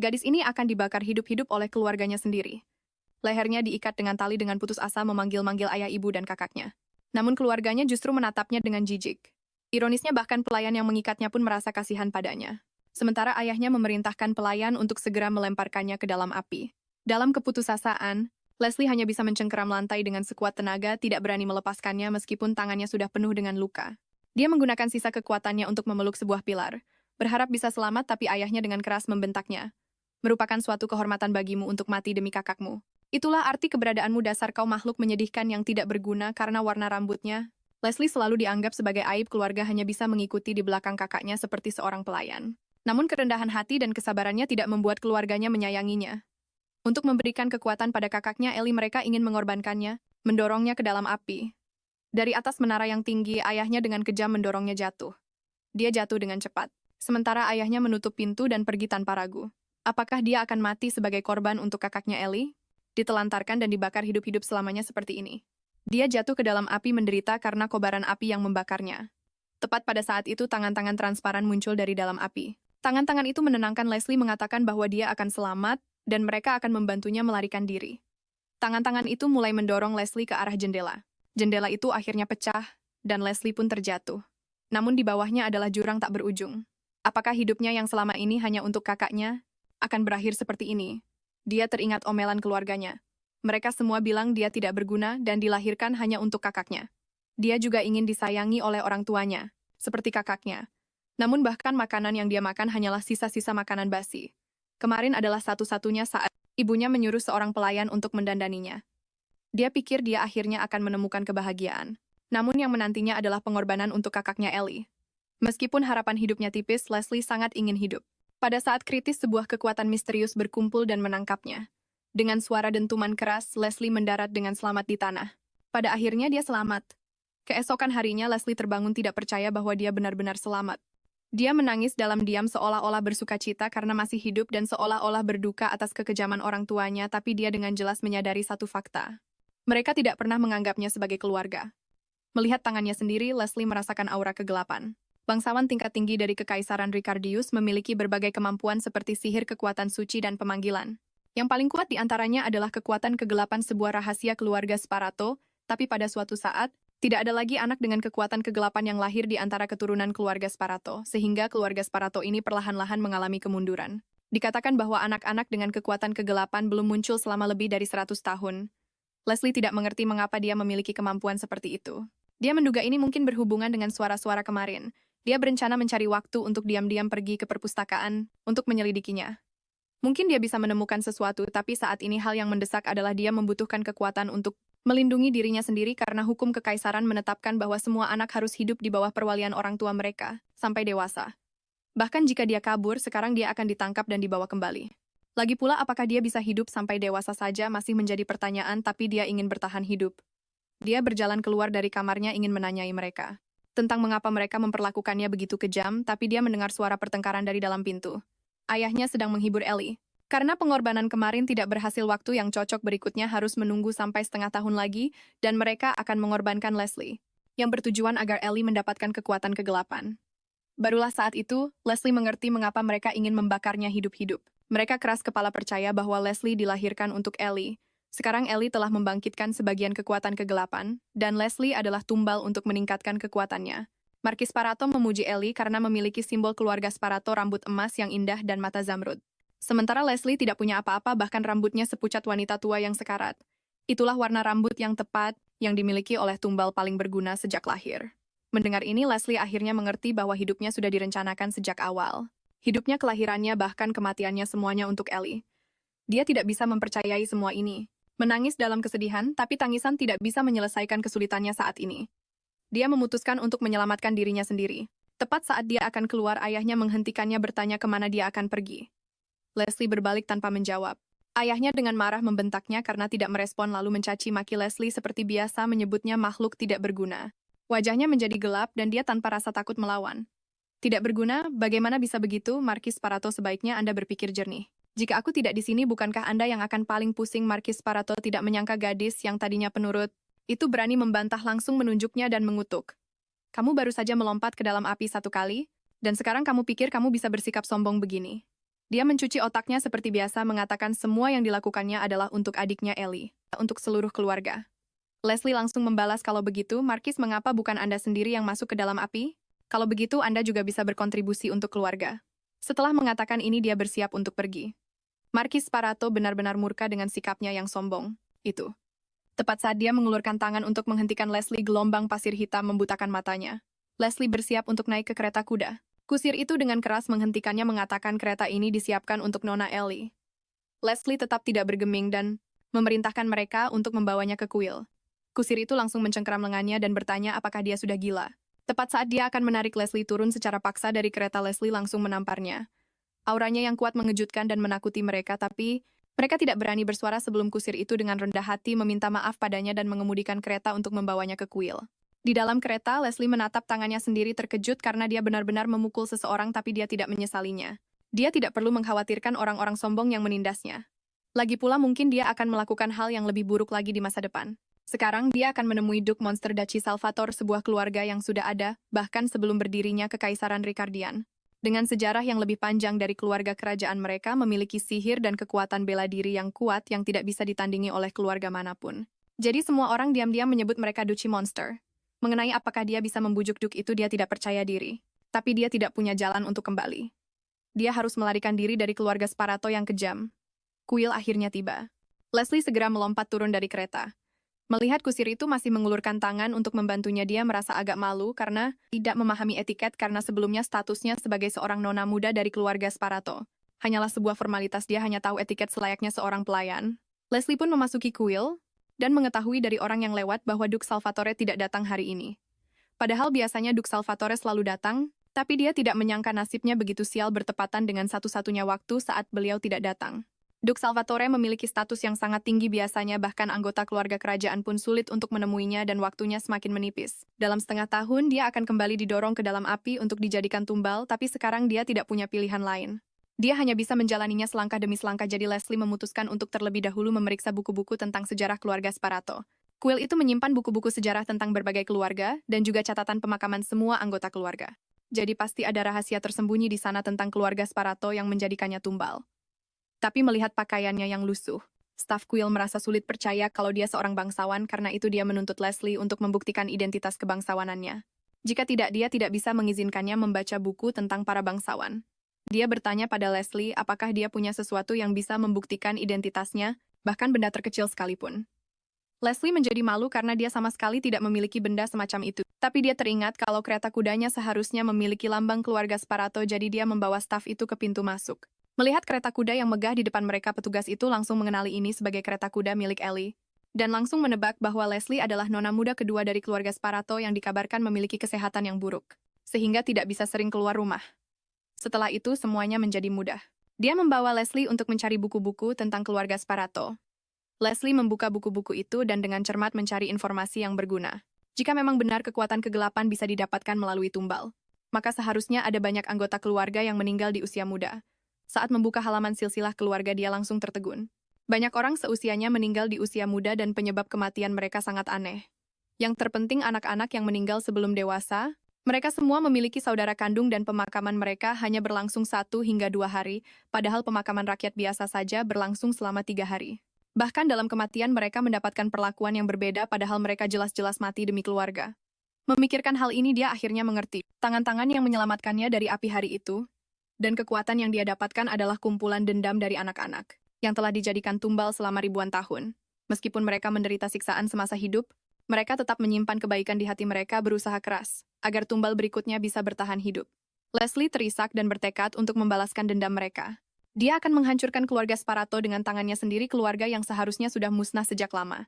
Gadis ini akan dibakar hidup-hidup oleh keluarganya sendiri. Lehernya diikat dengan tali dengan putus asa memanggil-manggil ayah ibu dan kakaknya. Namun keluarganya justru menatapnya dengan jijik. Ironisnya bahkan pelayan yang mengikatnya pun merasa kasihan padanya. Sementara ayahnya memerintahkan pelayan untuk segera melemparkannya ke dalam api. Dalam keputusasaan, Leslie hanya bisa mencengkeram lantai dengan sekuat tenaga, tidak berani melepaskannya meskipun tangannya sudah penuh dengan luka. Dia menggunakan sisa kekuatannya untuk memeluk sebuah pilar, berharap bisa selamat tapi ayahnya dengan keras membentaknya. Merupakan suatu kehormatan bagimu untuk mati demi kakakmu. Itulah arti keberadaanmu dasar kau makhluk menyedihkan yang tidak berguna karena warna rambutnya. Leslie selalu dianggap sebagai aib keluarga hanya bisa mengikuti di belakang kakaknya seperti seorang pelayan. Namun kerendahan hati dan kesabarannya tidak membuat keluarganya menyayanginya. Untuk memberikan kekuatan pada kakaknya, Ellie mereka ingin mengorbankannya, mendorongnya ke dalam api. Dari atas menara yang tinggi, ayahnya dengan kejam mendorongnya jatuh. Dia jatuh dengan cepat. Sementara ayahnya menutup pintu dan pergi tanpa ragu. Apakah dia akan mati sebagai korban untuk kakaknya Ellie? Ditelantarkan dan dibakar hidup-hidup selamanya seperti ini. Dia jatuh ke dalam api menderita karena kobaran api yang membakarnya. Tepat pada saat itu tangan-tangan transparan muncul dari dalam api. Tangan-tangan itu menenangkan Leslie mengatakan bahwa dia akan selamat dan mereka akan membantunya melarikan diri. Tangan-tangan itu mulai mendorong Leslie ke arah jendela. Jendela itu akhirnya pecah dan Leslie pun terjatuh. Namun di bawahnya adalah jurang tak berujung. Apakah hidupnya yang selama ini hanya untuk kakaknya akan berakhir seperti ini? Dia teringat omelan keluarganya. Mereka semua bilang dia tidak berguna dan dilahirkan hanya untuk kakaknya. Dia juga ingin disayangi oleh orang tuanya, seperti kakaknya. Namun bahkan makanan yang dia makan hanyalah sisa-sisa makanan basi. Kemarin adalah satu-satunya saat ibunya menyuruh seorang pelayan untuk mendandaninya. Dia pikir dia akhirnya akan menemukan kebahagiaan. Namun yang menantinya adalah pengorbanan untuk kakaknya Ellie. Meskipun harapan hidupnya tipis, Leslie sangat ingin hidup. Pada saat kritis, sebuah kekuatan misterius berkumpul dan menangkapnya. Dengan suara dentuman keras, Leslie mendarat dengan selamat di tanah. Pada akhirnya dia selamat. Keesokan harinya, Leslie terbangun tidak percaya bahwa dia benar-benar selamat. Dia menangis dalam diam seolah-olah bersukacita karena masih hidup dan seolah-olah berduka atas kekejaman orang tuanya, tapi dia dengan jelas menyadari satu fakta. Mereka tidak pernah menganggapnya sebagai keluarga. Melihat tangannya sendiri, Leslie merasakan aura kegelapan. Bangsawan tingkat tinggi dari Kekaisaran Ricardius memiliki berbagai kemampuan seperti sihir kekuatan suci dan pemanggilan. Yang paling kuat di antaranya adalah kekuatan kegelapan sebuah rahasia keluarga Sparato, tapi pada suatu saat, tidak ada lagi anak dengan kekuatan kegelapan yang lahir di antara keturunan keluarga Sparato, sehingga keluarga Sparato ini perlahan-lahan mengalami kemunduran. Dikatakan bahwa anak-anak dengan kekuatan kegelapan belum muncul selama lebih dari 100 tahun. Leslie tidak mengerti mengapa dia memiliki kemampuan seperti itu. Dia menduga ini mungkin berhubungan dengan suara-suara kemarin. Dia berencana mencari waktu untuk diam-diam pergi ke perpustakaan untuk menyelidikinya. Mungkin dia bisa menemukan sesuatu, tapi saat ini hal yang mendesak adalah dia membutuhkan kekuatan untuk melindungi dirinya sendiri karena hukum kekaisaran menetapkan bahwa semua anak harus hidup di bawah perwalian orang tua mereka, sampai dewasa. Bahkan jika dia kabur, sekarang dia akan ditangkap dan dibawa kembali. Lagi pula apakah dia bisa hidup sampai dewasa saja masih menjadi pertanyaan, tapi dia ingin bertahan hidup. Dia berjalan keluar dari kamarnya ingin menanyai mereka tentang mengapa mereka memperlakukannya begitu kejam, tapi dia mendengar suara pertengkaran dari dalam pintu. Ayahnya sedang menghibur Ellie. Karena pengorbanan kemarin tidak berhasil, waktu yang cocok berikutnya harus menunggu sampai setengah tahun lagi, dan mereka akan mengorbankan Leslie, yang bertujuan agar Ellie mendapatkan kekuatan kegelapan. Barulah saat itu, Leslie mengerti mengapa mereka ingin membakarnya hidup-hidup. Mereka keras kepala percaya bahwa Leslie dilahirkan untuk Ellie. Sekarang Ellie telah membangkitkan sebagian kekuatan kegelapan, dan Leslie adalah tumbal untuk meningkatkan kekuatannya. Markis Sparato memuji Ellie karena memiliki simbol keluarga Sparato, rambut emas yang indah dan mata zamrud. Sementara Leslie tidak punya apa-apa, bahkan rambutnya sepucat wanita tua yang sekarat. Itulah warna rambut yang tepat yang dimiliki oleh tumbal paling berguna sejak lahir. Mendengar ini, Leslie akhirnya mengerti bahwa hidupnya sudah direncanakan sejak awal. Hidupnya, kelahirannya, bahkan kematiannya, semuanya untuk Ellie. Dia tidak bisa mempercayai semua ini. Menangis dalam kesedihan, tapi tangisan tidak bisa menyelesaikan kesulitannya saat ini. Dia memutuskan untuk menyelamatkan dirinya sendiri. Tepat saat dia akan keluar, ayahnya menghentikannya bertanya kemana dia akan pergi. Leslie berbalik tanpa menjawab. Ayahnya dengan marah membentaknya karena tidak merespon, lalu mencaci maki Leslie seperti biasa, menyebutnya makhluk tidak berguna. Wajahnya menjadi gelap dan dia tanpa rasa takut melawan. Tidak berguna, bagaimana bisa begitu, Markis Sparato, sebaiknya Anda berpikir jernih. Jika aku tidak di sini, bukankah Anda yang akan paling pusing? Markis Sparato tidak menyangka gadis yang tadinya penurut itu berani membantah, langsung menunjuknya dan mengutuk. Kamu baru saja melompat ke dalam api 1 kali, dan sekarang kamu pikir kamu bisa bersikap sombong begini. Dia mencuci otaknya seperti biasa mengatakan semua yang dilakukannya adalah untuk adiknya Ellie, untuk seluruh keluarga. Leslie langsung membalas kalau begitu, Markis mengapa bukan Anda sendiri yang masuk ke dalam api? Kalau begitu Anda juga bisa berkontribusi untuk keluarga. Setelah mengatakan ini dia bersiap untuk pergi. Markis Sparato benar-benar murka dengan sikapnya yang sombong. Itu. Tepat saat dia mengulurkan tangan untuk menghentikan Leslie, gelombang pasir hitam membutakan matanya. Leslie bersiap untuk naik ke kereta kuda. Kusir itu dengan keras menghentikannya mengatakan kereta ini disiapkan untuk Nona Ellie. Leslie tetap tidak bergeming dan memerintahkan mereka untuk membawanya ke kuil. Kusir itu langsung mencengkeram lengannya dan bertanya apakah dia sudah gila. Tepat saat dia akan menarik Leslie turun secara paksa dari kereta, Leslie langsung menamparnya. Auranya yang kuat mengejutkan dan menakuti mereka, tapi mereka tidak berani bersuara sebelum kusir itu dengan rendah hati meminta maaf padanya dan mengemudikan kereta untuk membawanya ke kuil. Di dalam kereta, Leslie menatap tangannya sendiri terkejut karena dia benar-benar memukul seseorang tapi dia tidak menyesalinya. Dia tidak perlu mengkhawatirkan orang-orang sombong yang menindasnya. Lagi pula mungkin dia akan melakukan hal yang lebih buruk lagi di masa depan. Sekarang dia akan menemui Duke Monster Duchy Salvator, sebuah keluarga yang sudah ada, bahkan sebelum berdirinya Kekaisaran Ricardian. Dengan sejarah yang lebih panjang dari keluarga kerajaan, mereka memiliki sihir dan kekuatan bela diri yang kuat yang tidak bisa ditandingi oleh keluarga manapun. Jadi semua orang diam-diam menyebut mereka Duchy Monster. Mengenai apakah dia bisa membujuk Duke itu, dia tidak percaya diri. Tapi dia tidak punya jalan untuk kembali. Dia harus melarikan diri dari keluarga Sparato yang kejam. Kuil akhirnya tiba. Leslie segera melompat turun dari kereta. Melihat kusir itu masih mengulurkan tangan untuk membantunya, dia merasa agak malu karena tidak memahami etiket karena sebelumnya statusnya sebagai seorang nona muda dari keluarga Sparato. Hanyalah sebuah formalitas, dia hanya tahu etiket selayaknya seorang pelayan. Leslie pun memasuki kuil dan mengetahui dari orang yang lewat bahwa Duke Salvatore tidak datang hari ini. Padahal biasanya Duke Salvatore selalu datang, tapi dia tidak menyangka nasibnya begitu sial bertepatan dengan satu-satunya waktu saat beliau tidak datang. Duke Salvatore memiliki status yang sangat tinggi, biasanya bahkan anggota keluarga kerajaan pun sulit untuk menemuinya dan waktunya semakin menipis. Dalam setengah tahun, dia akan kembali didorong ke dalam api untuk dijadikan tumbal, tapi sekarang dia tidak punya pilihan lain. Dia hanya bisa menjalaninya selangkah demi selangkah, jadi Leslie memutuskan untuk terlebih dahulu memeriksa buku-buku tentang sejarah keluarga Sparato. Kuil itu menyimpan buku-buku sejarah tentang berbagai keluarga dan juga catatan pemakaman semua anggota keluarga. Jadi pasti ada rahasia tersembunyi di sana tentang keluarga Sparato yang menjadikannya tumbal. Tapi melihat pakaiannya yang lusuh, staf kuil merasa sulit percaya kalau dia seorang bangsawan, karena itu dia menuntut Leslie untuk membuktikan identitas kebangsawanannya. Jika tidak, dia tidak bisa mengizinkannya membaca buku tentang para bangsawan. Dia bertanya pada Leslie apakah dia punya sesuatu yang bisa membuktikan identitasnya, bahkan benda terkecil sekalipun. Leslie menjadi malu karena dia sama sekali tidak memiliki benda semacam itu. Tapi dia teringat kalau kereta kudanya seharusnya memiliki lambang keluarga Sparato, jadi dia membawa staf itu ke pintu masuk. Melihat kereta kuda yang megah di depan mereka, petugas itu langsung mengenali ini sebagai kereta kuda milik Ellie, dan langsung menebak bahwa Leslie adalah nona muda kedua dari keluarga Sparato yang dikabarkan memiliki kesehatan yang buruk, sehingga tidak bisa sering keluar rumah. Setelah itu, semuanya menjadi mudah. Dia membawa Leslie untuk mencari buku-buku tentang keluarga Sparato. Leslie membuka buku-buku itu dan dengan cermat mencari informasi yang berguna. Jika memang benar kekuatan kegelapan bisa didapatkan melalui tumbal, maka seharusnya ada banyak anggota keluarga yang meninggal di usia muda. Saat membuka halaman silsilah keluarga, dia langsung tertegun. Banyak orang seusianya meninggal di usia muda dan penyebab kematian mereka sangat aneh. Yang terpenting anak-anak yang meninggal sebelum dewasa, mereka semua memiliki saudara kandung dan pemakaman mereka hanya berlangsung 1 hingga 2 hari, padahal pemakaman rakyat biasa saja berlangsung selama 3 hari. Bahkan dalam kematian mereka mendapatkan perlakuan yang berbeda padahal mereka jelas-jelas mati demi keluarga. Memikirkan hal ini, dia akhirnya mengerti. Tangan-tangan yang menyelamatkannya dari api hari itu, dan kekuatan yang dia dapatkan adalah kumpulan dendam dari anak-anak, yang telah dijadikan tumbal selama ribuan tahun. Meskipun mereka menderita siksaan semasa hidup, mereka tetap menyimpan kebaikan di hati mereka, berusaha keras, agar tumbal berikutnya bisa bertahan hidup. Leslie terisak dan bertekad untuk membalaskan dendam mereka. Dia akan menghancurkan keluarga Sparato dengan tangannya sendiri, keluarga yang seharusnya sudah musnah sejak lama.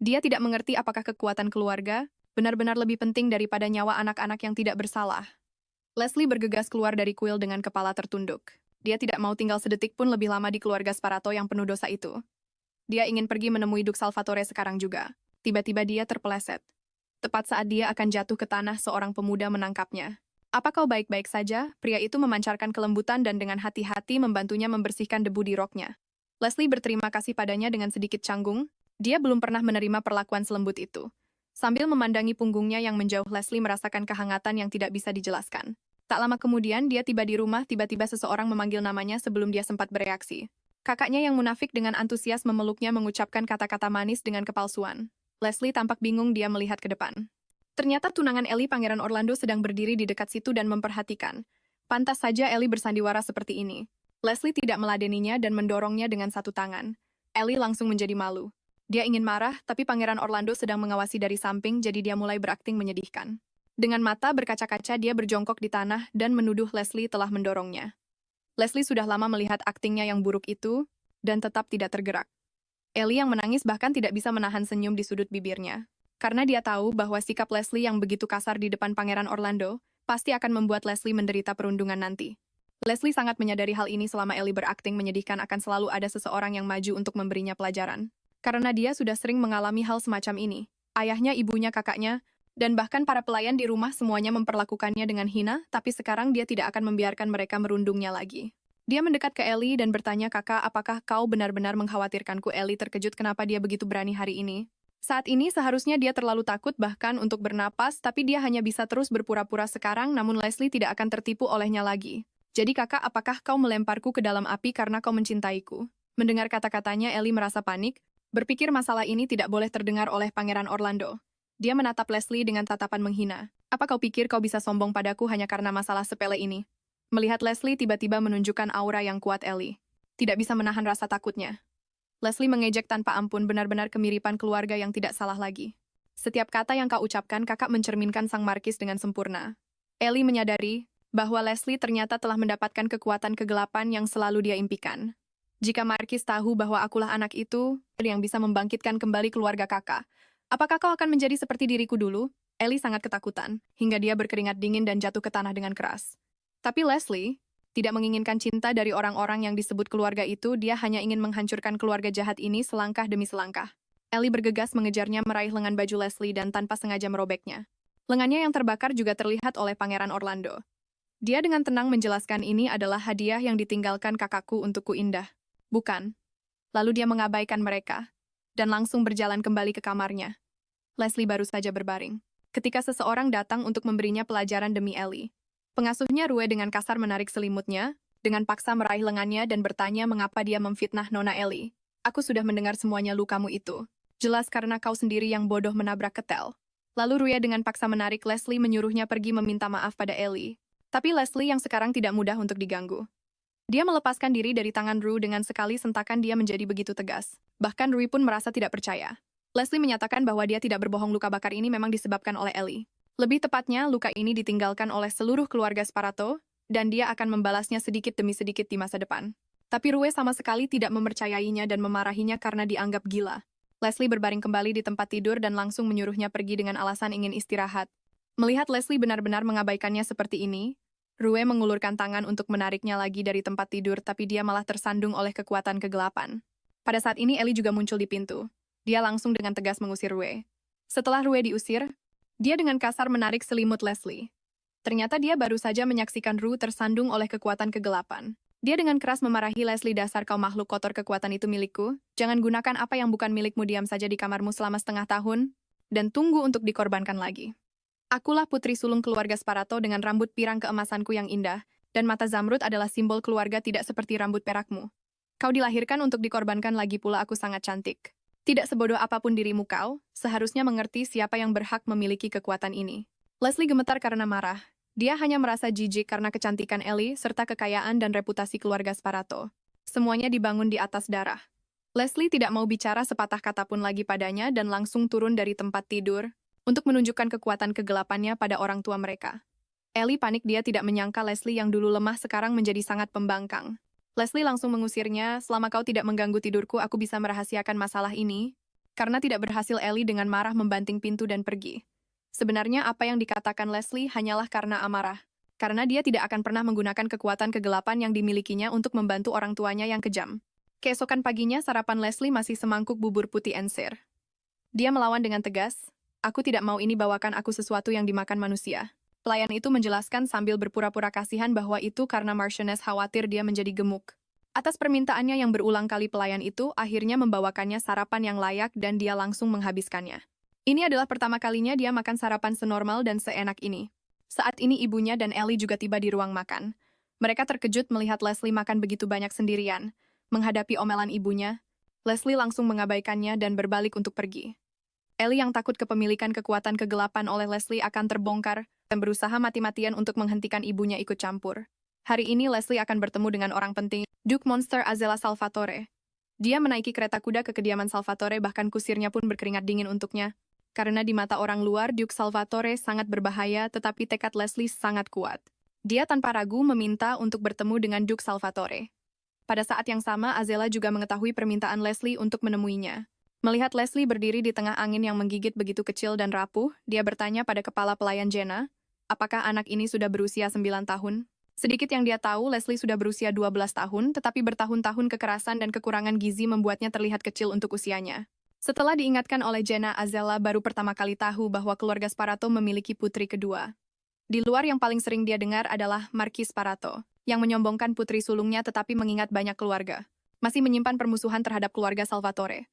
Dia tidak mengerti apakah kekuatan keluarga benar-benar lebih penting daripada nyawa anak-anak yang tidak bersalah. Leslie bergegas keluar dari kuil dengan kepala tertunduk. Dia tidak mau tinggal sedetik pun lebih lama di keluarga Sparato yang penuh dosa itu. Dia ingin pergi menemui Duke Salvatore sekarang juga. Tiba-tiba dia terpeleset. Tepat saat dia akan jatuh ke tanah, seorang pemuda menangkapnya. "Apa kau baik-baik saja?" Pria itu memancarkan kelembutan dan dengan hati-hati membantunya membersihkan debu di roknya. Leslie berterima kasih padanya dengan sedikit canggung. Dia belum pernah menerima perlakuan selembut itu. Sambil memandangi punggungnya yang menjauh, Leslie merasakan kehangatan yang tidak bisa dijelaskan. Tak lama kemudian, dia tiba di rumah, tiba-tiba seseorang memanggil namanya sebelum dia sempat bereaksi. Kakaknya yang munafik dengan antusias memeluknya mengucapkan kata-kata manis dengan kepalsuan. Leslie tampak bingung dia melihat ke depan. Ternyata tunangan Ellie Pangeran Orlando sedang berdiri di dekat situ dan memperhatikan. Pantas saja Ellie bersandiwara seperti ini. Leslie tidak meladeninya dan mendorongnya dengan satu tangan. Ellie langsung menjadi malu. Dia ingin marah, tapi Pangeran Orlando sedang mengawasi dari samping, jadi dia mulai berakting menyedihkan. Dengan mata berkaca-kaca, dia berjongkok di tanah dan menuduh Leslie telah mendorongnya. Leslie sudah lama melihat aktingnya yang buruk itu, dan tetap tidak tergerak. Ellie yang menangis bahkan tidak bisa menahan senyum di sudut bibirnya. Karena dia tahu bahwa sikap Leslie yang begitu kasar di depan Pangeran Orlando, pasti akan membuat Leslie menderita perundungan nanti. Leslie sangat menyadari hal ini selama Ellie berakting menyedihkan akan selalu ada seseorang yang maju untuk memberinya pelajaran. Karena dia sudah sering mengalami hal semacam ini. Ayahnya, ibunya, kakaknya, dan bahkan para pelayan di rumah semuanya memperlakukannya dengan hina, tapi sekarang dia tidak akan membiarkan mereka merundungnya lagi. Dia mendekat ke Ellie dan bertanya, "Kakak, apakah kau benar-benar mengkhawatirkanku?" Ellie terkejut kenapa dia begitu berani hari ini. Saat ini seharusnya dia terlalu takut bahkan untuk bernapas, tapi dia hanya bisa terus berpura-pura sekarang, namun Leslie tidak akan tertipu olehnya lagi. "Jadi kakak, apakah kau melemparku ke dalam api karena kau mencintaiku?" Mendengar kata-katanya, Ellie merasa panik, berpikir masalah ini tidak boleh terdengar oleh Pangeran Orlando. Dia menatap Leslie dengan tatapan menghina. "Apa kau pikir kau bisa sombong padaku hanya karena masalah sepele ini?" Melihat Leslie tiba-tiba menunjukkan aura yang kuat, Ellie tidak bisa menahan rasa takutnya. Leslie mengejek tanpa ampun, benar-benar kemiripan keluarga yang tidak salah lagi. "Setiap kata yang kau ucapkan, kakak mencerminkan sang markis dengan sempurna." Ellie menyadari bahwa Leslie ternyata telah mendapatkan kekuatan kegelapan yang selalu dia impikan. "Jika markis tahu bahwa akulah anak itu yang bisa membangkitkan kembali keluarga kakak, apakah kau akan menjadi seperti diriku dulu?" Ellie sangat ketakutan, hingga dia berkeringat dingin dan jatuh ke tanah dengan keras. Tapi Leslie tidak menginginkan cinta dari orang-orang yang disebut keluarga itu, dia hanya ingin menghancurkan keluarga jahat ini selangkah demi selangkah. Ellie bergegas mengejarnya, meraih lengan baju Leslie dan tanpa sengaja merobeknya. Lengannya yang terbakar juga terlihat oleh Pangeran Orlando. Dia dengan tenang menjelaskan, "Ini adalah hadiah yang ditinggalkan kakakku untukku, Indah." "Bukan." Lalu dia mengabaikan mereka dan langsung berjalan kembali ke kamarnya. Leslie baru saja berbaring ketika seseorang datang untuk memberinya pelajaran demi Ellie. Pengasuhnya Rue dengan kasar menarik selimutnya, dengan paksa meraih lengannya dan bertanya mengapa dia memfitnah Nona Ellie. "Aku sudah mendengar semuanya, lukamu itu. Jelas karena kau sendiri yang bodoh menabrak ketel." Lalu Rue dengan paksa menarik Leslie, menyuruhnya pergi meminta maaf pada Ellie. Tapi Leslie yang sekarang tidak mudah untuk diganggu. Dia melepaskan diri dari tangan Rue dengan sekali sentakan dia menjadi begitu tegas. Bahkan Rue pun merasa tidak percaya. Leslie menyatakan bahwa dia tidak berbohong, luka bakar ini memang disebabkan oleh Ellie. Lebih tepatnya, luka ini ditinggalkan oleh seluruh keluarga Sparato, dan dia akan membalasnya sedikit demi sedikit di masa depan. Tapi Rue sama sekali tidak mempercayainya dan memarahinya karena dianggap gila. Leslie berbaring kembali di tempat tidur dan langsung menyuruhnya pergi dengan alasan ingin istirahat. Melihat Leslie benar-benar mengabaikannya seperti ini, Rue mengulurkan tangan untuk menariknya lagi dari tempat tidur, tapi dia malah tersandung oleh kekuatan kegelapan. Pada saat ini Ellie juga muncul di pintu. Dia langsung dengan tegas mengusir Rue. Setelah Rue diusir, dia dengan kasar menarik selimut Leslie. Ternyata dia baru saja menyaksikan Rue tersandung oleh kekuatan kegelapan. Dia dengan keras memarahi Leslie, "Dasar kau makhluk kotor, kekuatan itu milikku. Jangan gunakan apa yang bukan milikmu, diam saja di kamarmu selama setengah tahun, dan tunggu untuk dikorbankan lagi. Akulah putri sulung keluarga Sparato dengan rambut pirang keemasanku yang indah, dan mata zamrud adalah simbol keluarga, tidak seperti rambut perakmu. Kau dilahirkan untuk dikorbankan, lagi pula aku sangat cantik. Tidak sebodoh apapun dirimu kau, seharusnya mengerti siapa yang berhak memiliki kekuatan ini." Leslie gemetar karena marah. Dia hanya merasa jijik karena kecantikan Ellie serta kekayaan dan reputasi keluarga Sparato. Semuanya dibangun di atas darah. Leslie tidak mau bicara sepatah kata pun lagi padanya dan langsung turun dari tempat tidur untuk menunjukkan kekuatan kegelapannya pada orang tua mereka. Ellie panik, dia tidak menyangka Leslie yang dulu lemah sekarang menjadi sangat pembangkang. Leslie langsung mengusirnya, "Selama kau tidak mengganggu tidurku, aku bisa merahasiakan masalah ini." Karena tidak berhasil, Ellie dengan marah membanting pintu dan pergi. Sebenarnya apa yang dikatakan Leslie hanyalah karena amarah. Karena dia tidak akan pernah menggunakan kekuatan kegelapan yang dimilikinya untuk membantu orang tuanya yang kejam. Keesokan paginya, sarapan Leslie masih semangkuk bubur putih encer. Dia melawan dengan tegas, "Aku tidak mau ini bawakan aku sesuatu yang dimakan manusia." Pelayan itu menjelaskan sambil berpura-pura kasihan bahwa itu karena Marchioness khawatir dia menjadi gemuk. Atas permintaannya yang berulang kali, pelayan itu akhirnya membawakannya sarapan yang layak dan dia langsung menghabiskannya. Ini adalah pertama kalinya dia makan sarapan senormal dan seenak ini. Saat ini ibunya dan Ellie juga tiba di ruang makan. Mereka terkejut melihat Leslie makan begitu banyak sendirian. Menghadapi omelan ibunya, Leslie langsung mengabaikannya dan berbalik untuk pergi. Ellie yang takut kepemilikan kekuatan kegelapan oleh Leslie akan terbongkar dan berusaha mati-matian untuk menghentikan ibunya ikut campur. Hari ini Leslie akan bertemu dengan orang penting, Duke Monster Azela Salvatore. Dia menaiki kereta kuda ke kediaman Salvatore, bahkan kusirnya pun berkeringat dingin untuknya. Karena di mata orang luar, Duke Salvatore sangat berbahaya, tetapi tekad Leslie sangat kuat. Dia tanpa ragu meminta untuk bertemu dengan Duke Salvatore. Pada saat yang sama, Azela juga mengetahui permintaan Leslie untuk menemuinya. Melihat Leslie berdiri di tengah angin yang menggigit begitu kecil dan rapuh, dia bertanya pada kepala pelayan Jenna, apakah anak ini sudah berusia 9 tahun? Sedikit yang dia tahu, Leslie sudah berusia 12 tahun, tetapi bertahun-tahun kekerasan dan kekurangan gizi membuatnya terlihat kecil untuk usianya. Setelah diingatkan oleh Jenna, Azela baru pertama kali tahu bahwa keluarga Sparato memiliki putri kedua. Di luar, yang paling sering dia dengar adalah Marquis Sparato, yang menyombongkan putri sulungnya tetapi mengingat banyak keluarga. Masih menyimpan permusuhan terhadap keluarga Salvatore.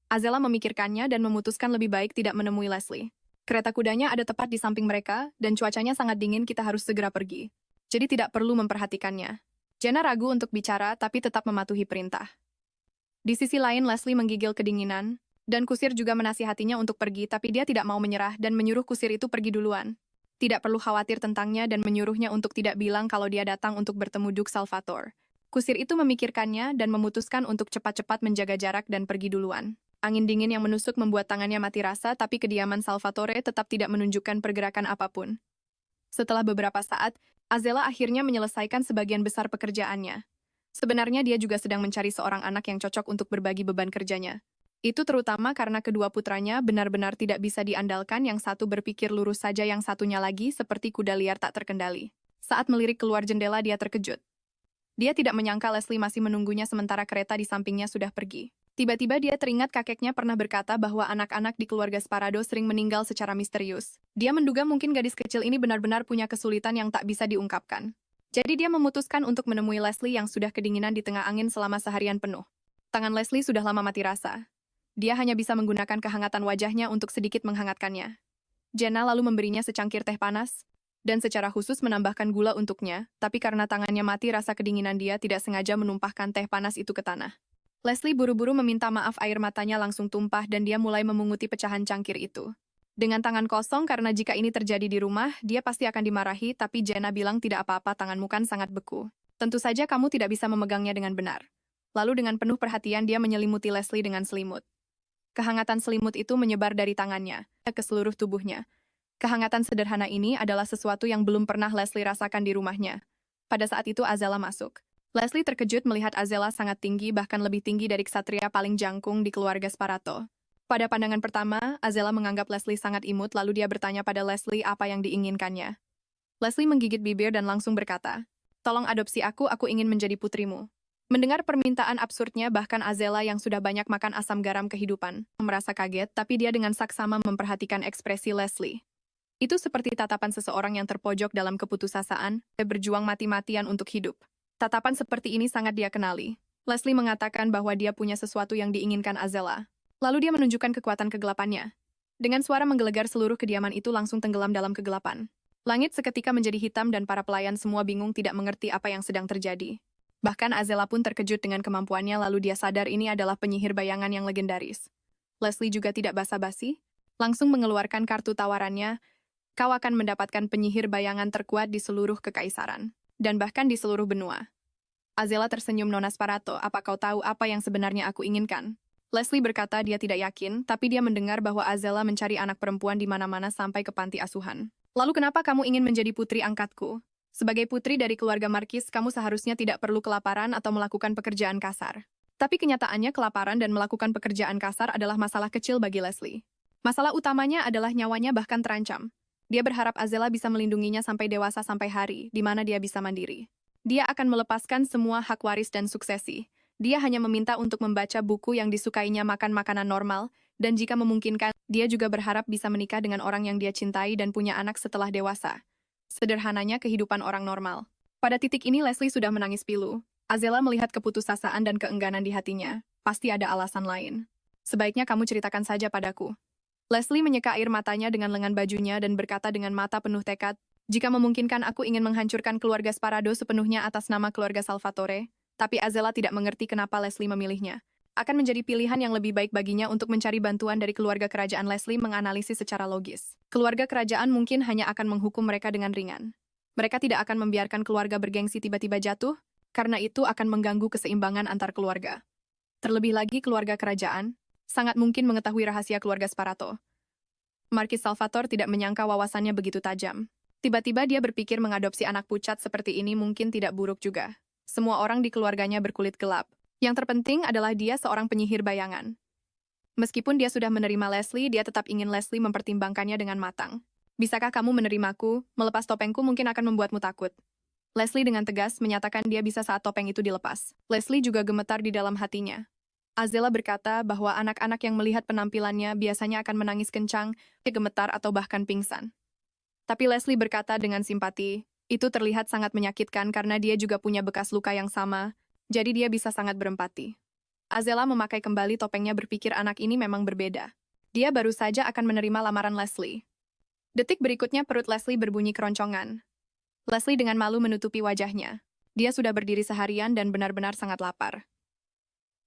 Azela memikirkannya dan memutuskan lebih baik tidak menemui Leslie. Kereta kudanya ada tepat di samping mereka, dan cuacanya sangat dingin, kita harus segera pergi. Jadi tidak perlu memperhatikannya. Jenna ragu untuk bicara, tapi tetap mematuhi perintah. Di sisi lain, Leslie menggigil kedinginan, dan kusir juga menasihatinya untuk pergi, tapi dia tidak mau menyerah dan menyuruh kusir itu pergi duluan. Tidak perlu khawatir tentangnya dan menyuruhnya untuk tidak bilang kalau dia datang untuk bertemu Duke Salvatore. Kusir itu memikirkannya dan memutuskan untuk cepat-cepat menjaga jarak dan pergi duluan. Angin dingin yang menusuk membuat tangannya mati rasa, tapi kediaman Salvatore tetap tidak menunjukkan pergerakan apapun. Setelah beberapa saat, Azela akhirnya menyelesaikan sebagian besar pekerjaannya. Sebenarnya dia juga sedang mencari seorang anak yang cocok untuk berbagi beban kerjanya. Itu terutama karena kedua putranya benar-benar tidak bisa diandalkan, yang satu berpikir lurus saja, yang satunya lagi seperti kuda liar tak terkendali. Saat melirik keluar jendela, dia terkejut. Dia tidak menyangka Leslie masih menunggunya sementara kereta di sampingnya sudah pergi. Tiba-tiba dia teringat kakeknya pernah berkata bahwa anak-anak di keluarga Sparado sering meninggal secara misterius. Dia menduga mungkin gadis kecil ini benar-benar punya kesulitan yang tak bisa diungkapkan. Jadi dia memutuskan untuk menemui Leslie yang sudah kedinginan di tengah angin selama seharian penuh. Tangan Leslie sudah lama mati rasa. Dia hanya bisa menggunakan kehangatan wajahnya untuk sedikit menghangatkannya. Jenna lalu memberinya secangkir teh panas, dan secara khusus menambahkan gula untuknya, tapi karena tangannya mati rasa kedinginan, dia tidak sengaja menumpahkan teh panas itu ke tanah. Leslie buru-buru meminta maaf, air matanya langsung tumpah dan dia mulai memunguti pecahan cangkir itu. Dengan tangan kosong, karena jika ini terjadi di rumah, dia pasti akan dimarahi, tapi Jenna bilang tidak apa-apa, tanganmu kan sangat beku. Tentu saja kamu tidak bisa memegangnya dengan benar. Lalu dengan penuh perhatian dia menyelimuti Leslie dengan selimut. Kehangatan selimut itu menyebar dari tangannya ke seluruh tubuhnya. Kehangatan sederhana ini adalah sesuatu yang belum pernah Leslie rasakan di rumahnya. Pada saat itu Azela masuk. Leslie terkejut melihat Azela sangat tinggi, bahkan lebih tinggi dari ksatria paling jangkung di keluarga Sparato. Pada pandangan pertama, Azela menganggap Leslie sangat imut, lalu dia bertanya pada Leslie apa yang diinginkannya. Leslie menggigit bibir dan langsung berkata, "Tolong adopsi aku ingin menjadi putrimu." Mendengar permintaan absurdnya, bahkan Azela yang sudah banyak makan asam garam kehidupan merasa kaget, tapi dia dengan saksama memperhatikan ekspresi Leslie. Itu seperti tatapan seseorang yang terpojok dalam keputusasaan, berjuang mati-matian untuk hidup. Tatapan seperti ini sangat dia kenali. Leslie mengatakan bahwa dia punya sesuatu yang diinginkan Azela. Lalu dia menunjukkan kekuatan kegelapannya. Dengan suara menggelegar, seluruh kediaman itu langsung tenggelam dalam kegelapan. Langit seketika menjadi hitam dan para pelayan semua bingung, tidak mengerti apa yang sedang terjadi. Bahkan Azela pun terkejut dengan kemampuannya, lalu dia sadar ini adalah penyihir bayangan yang legendaris. Leslie juga tidak basa-basi, langsung mengeluarkan kartu tawarannya. Kau akan mendapatkan penyihir bayangan terkuat di seluruh kekaisaran, dan bahkan di seluruh benua. Azela tersenyum, Nona Sparato, apa kau tahu apa yang sebenarnya aku inginkan? Leslie berkata dia tidak yakin, tapi dia mendengar bahwa Azela mencari anak perempuan di mana-mana sampai ke panti asuhan. Lalu kenapa kamu ingin menjadi putri angkatku? Sebagai putri dari keluarga Markis, kamu seharusnya tidak perlu kelaparan atau melakukan pekerjaan kasar. Tapi kenyataannya kelaparan dan melakukan pekerjaan kasar adalah masalah kecil bagi Leslie. Masalah utamanya adalah nyawanya bahkan terancam. Dia berharap Azela bisa melindunginya sampai dewasa, sampai hari di mana dia bisa mandiri. Dia akan melepaskan semua hak waris dan suksesi. Dia hanya meminta untuk membaca buku yang disukainya, makan makanan normal, dan jika memungkinkan, dia juga berharap bisa menikah dengan orang yang dia cintai dan punya anak setelah dewasa. Sederhananya kehidupan orang normal. Pada titik ini Leslie sudah menangis pilu. Azela melihat keputusasaan dan keengganan di hatinya. Pasti ada alasan lain. Sebaiknya kamu ceritakan saja padaku. Leslie menyeka air matanya dengan lengan bajunya dan berkata dengan mata penuh tekad, Jika memungkinkan, aku ingin menghancurkan keluarga Sparado sepenuhnya atas nama keluarga Salvatore, tapi Azela tidak mengerti kenapa Leslie memilihnya. Akan menjadi pilihan yang lebih baik baginya untuk mencari bantuan dari keluarga kerajaan. Leslie menganalisis secara logis. Keluarga kerajaan mungkin hanya akan menghukum mereka dengan ringan. Mereka tidak akan membiarkan keluarga bergengsi tiba-tiba jatuh, karena itu akan mengganggu keseimbangan antar keluarga. Terlebih lagi keluarga kerajaan, sangat mungkin mengetahui rahasia keluarga Sparato. Markis Salvatore tidak menyangka wawasannya begitu tajam. Tiba-tiba dia berpikir mengadopsi anak pucat seperti ini mungkin tidak buruk juga. Semua orang di keluarganya berkulit gelap. Yang terpenting adalah dia seorang penyihir bayangan. Meskipun dia sudah menerima Leslie, dia tetap ingin Leslie mempertimbangkannya dengan matang. Bisakah kamu menerimaku? Melepas topengku mungkin akan membuatmu takut. Leslie dengan tegas menyatakan dia bisa saat topeng itu dilepas. Leslie juga gemetar di dalam hatinya. Azela berkata bahwa anak-anak yang melihat penampilannya biasanya akan menangis kencang, gemetar atau bahkan pingsan. Tapi Leslie berkata dengan simpati, itu terlihat sangat menyakitkan karena dia juga punya bekas luka yang sama, jadi dia bisa sangat berempati. Azela memakai kembali topengnya berpikir anak ini memang berbeda. Dia baru saja akan menerima lamaran Leslie. Detik berikutnya perut Leslie berbunyi keroncongan. Leslie dengan malu menutupi wajahnya. Dia sudah berdiri seharian dan benar-benar sangat lapar.